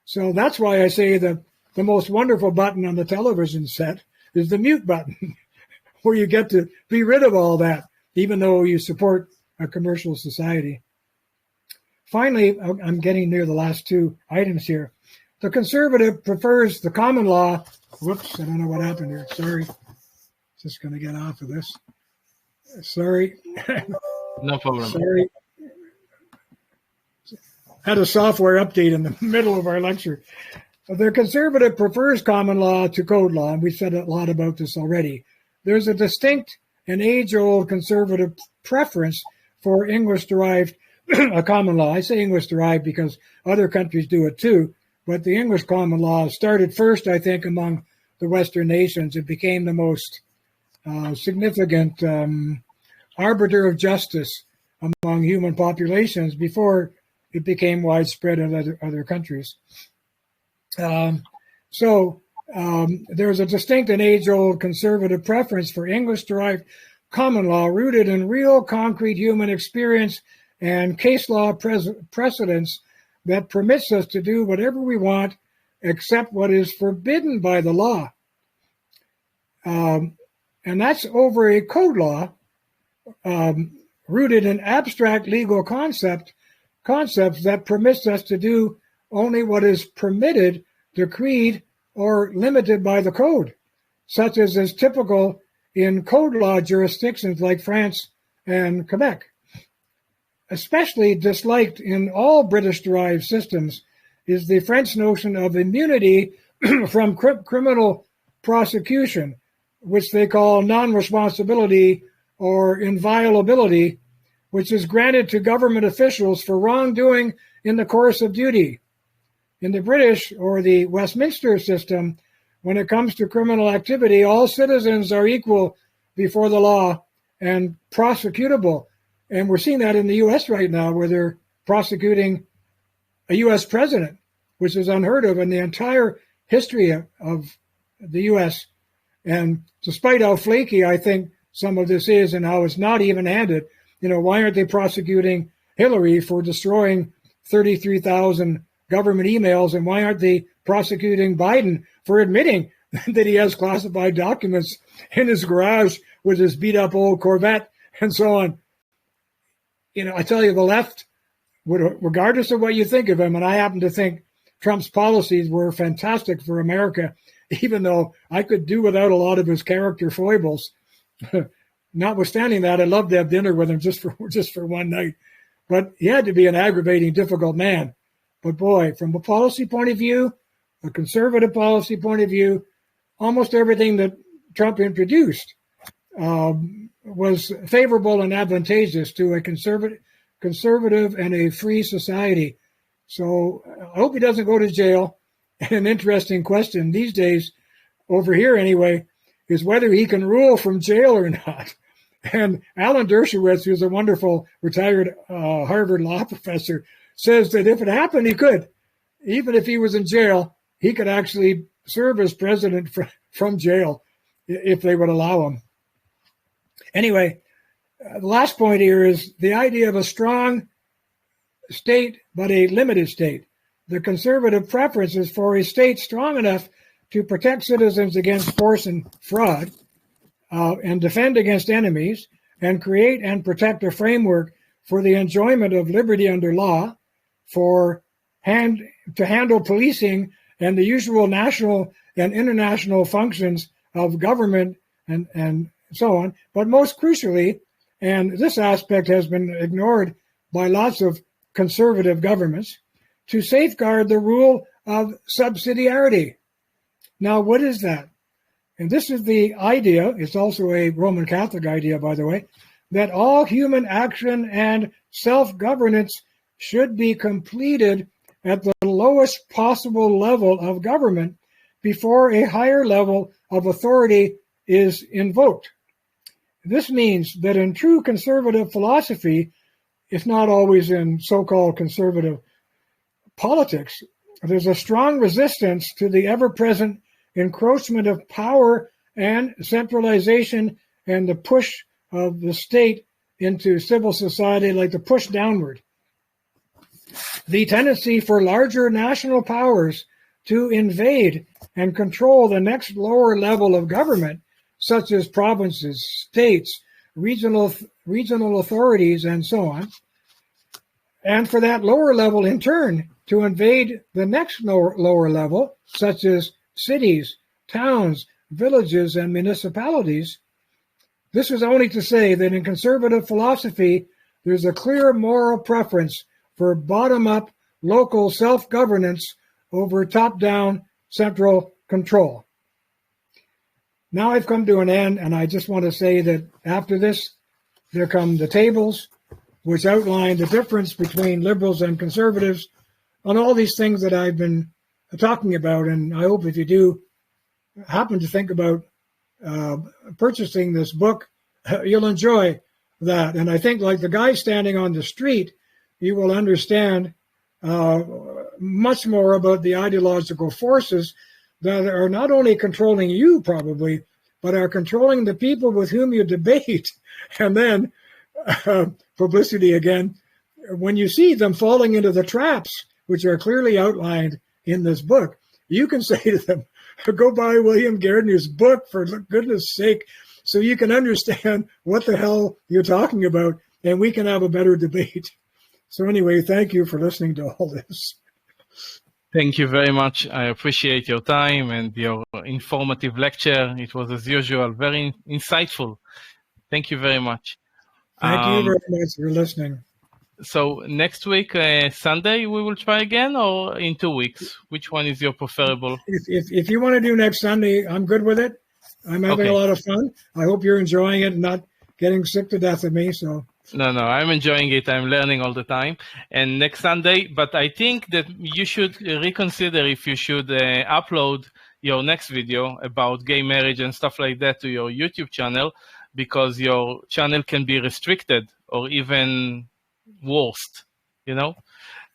So that's why I say the most wonderful button on the television set is the mute button, where you get to be rid of all that, even though you support a commercial society. Finally, I'm getting near the last two items here. The conservative prefers the common law. Whoops, I don't know what happened here. Sorry. Just going to get off of this. Sorry. No problem. Sorry. Had a software update in the middle of our lecture. The conservative prefers common law to code law, and we've said a lot about this already. There's a distinct and age-old conservative preference for English-derived common law. I say English-derived because other countries do it too, but the English common law started first, I think, among the Western nations. It became the most significant arbiter of justice among human populations before it became widespread in other countries. So there's a distinct and age-old conservative preference for English-derived common law rooted in real concrete human experience and case law precedents that permits us to do whatever we want except what is forbidden by the law. And that's over a code law rooted in abstract legal concepts that permits us to do only what is permitted, decreed, or limited by the code, such as is typical in code law jurisdictions like France and Quebec. Especially disliked in all British-derived systems is the French notion of immunity from criminal prosecution, which they call non-responsibility or inviolability, which is granted to government officials for wrongdoing in the course of duty. In the British or the Westminster system, when it comes to criminal activity, all citizens are equal before the law and prosecutable. And we're seeing that in the U.S. right now, where they're prosecuting a U.S. president, which is unheard of in the entire history of the U.S. And despite how flaky I think some of this is and how it's not even-handed, why aren't they prosecuting Hillary for destroying 33,000 government emails, and why aren't they prosecuting Biden for admitting that he has classified documents in his garage with his beat-up old Corvette and so on? I tell you, the left, regardless of what you think of him, and I happen to think Trump's policies were fantastic for America, even though I could do without a lot of his character foibles. Notwithstanding that, I'd love to have dinner with him just for one night. But he had to be an aggravating, difficult man. But boy, from a policy point of view, a conservative policy point of view, almost everything that Trump introduced was favorable and advantageous to a conservative and a free society. So I hope he doesn't go to jail. And an interesting question these days, over here anyway, is whether he can rule from jail or not. And Alan Dershowitz, who's a wonderful retired Harvard law professor, says that if it happened, he could. Even if he was in jail, he could actually serve as president from jail if they would allow him. Anyway, the last point here is the idea of a strong state, but a limited state. The conservative preference is for a state strong enough to protect citizens against force and fraud, and defend against enemies, and create and protect a framework for the enjoyment of liberty under law, to handle policing and the usual national and international functions of government and so on. But most crucially, and this aspect has been ignored by lots of conservative governments, to safeguard the rule of subsidiarity. Now, what is that? And this is the idea, it's also a Roman Catholic idea, by the way, that all human action and self-governance should be completed at the lowest possible level of government before a higher level of authority is invoked. This means that in true conservative philosophy, if not always in so-called conservative politics, there's a strong resistance to the ever-present encroachment of power and centralization and the push of the state into civil society, like the push downward. The tendency for larger national powers to invade and control the next lower level of government, such as provinces, states, regional authorities, and so on, and for that lower level in turn to invade the next lower level, such as cities, towns, villages, and municipalities. This is only to say that in conservative philosophy, there's a clear moral preference for bottom-up local self-governance over top-down central control. Now I've come to an end, and I just want to say that after this, there come the tables, which outline the difference between liberals and conservatives on all these things that I've been talking about. And I hope if you do happen to think about purchasing this book, you'll enjoy that. And I think, like the guy standing on the street, you will understand much more about the ideological forces that are not only controlling you probably, but are controlling the people with whom you debate. And then publicity again, when you see them falling into the traps, which are clearly outlined in this book, you can say to them, go buy William Gairdner's book, for goodness sake, so you can understand what the hell you're talking about, and we can have a better debate. So anyway, thank you for listening to all this. Thank you very much. I appreciate your time and your informative lecture. It was, as usual, very insightful. Thank you very much. Thank you very much for listening. So next week, Sunday, we will try again, or in 2 weeks? Which one is your preferable? If you want to do next Sunday, I'm good with it. I'm having a lot of fun. I hope you're enjoying it and not getting sick to death of me. So. No, I'm enjoying it. I'm learning all the time. And next Sunday, but I think that you should reconsider if you should upload your next video about gay marriage and stuff like that to your YouTube channel, because your channel can be restricted or even worst, you know?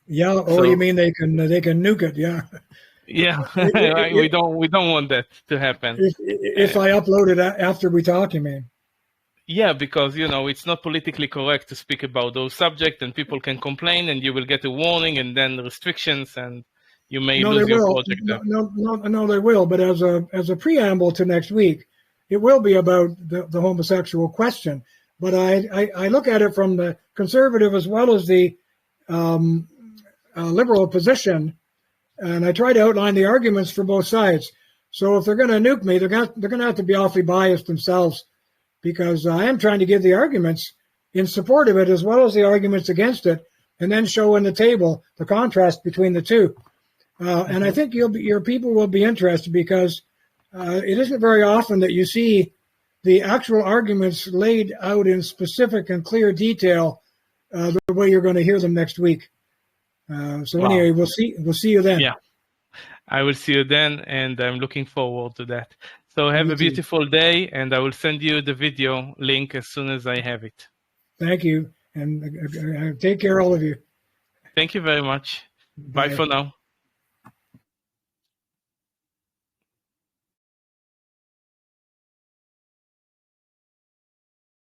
Yeah. Oh, so, you mean they can nuke it? Yeah. Yeah. we don't want that to happen. If I upload it after we talk, you mean? Yeah, because, you know, it's not politically correct to speak about those subjects, and people can complain, and you will get a warning and then restrictions, and you may lose your project. No, they will. But as a preamble to next week, it will be about the homosexual question. But I look at it from the conservative as well as the liberal position, and I try to outline the arguments for both sides. So if they're going to nuke me, they're going to have to be awfully biased themselves, because I am trying to give the arguments in support of it as well as the arguments against it, and then show in the table the contrast between the two. And I think your people will be interested, because it isn't very often that you see the actual arguments laid out in specific and clear detail the way you're going to hear them next week. Anyway, we'll see you then. Yeah, I will see you then, and I'm looking forward to that. So have a beautiful day, and I will send you the video link as soon as I have it. Thank you, and take care, all of you. Thank you very much. Bye for now.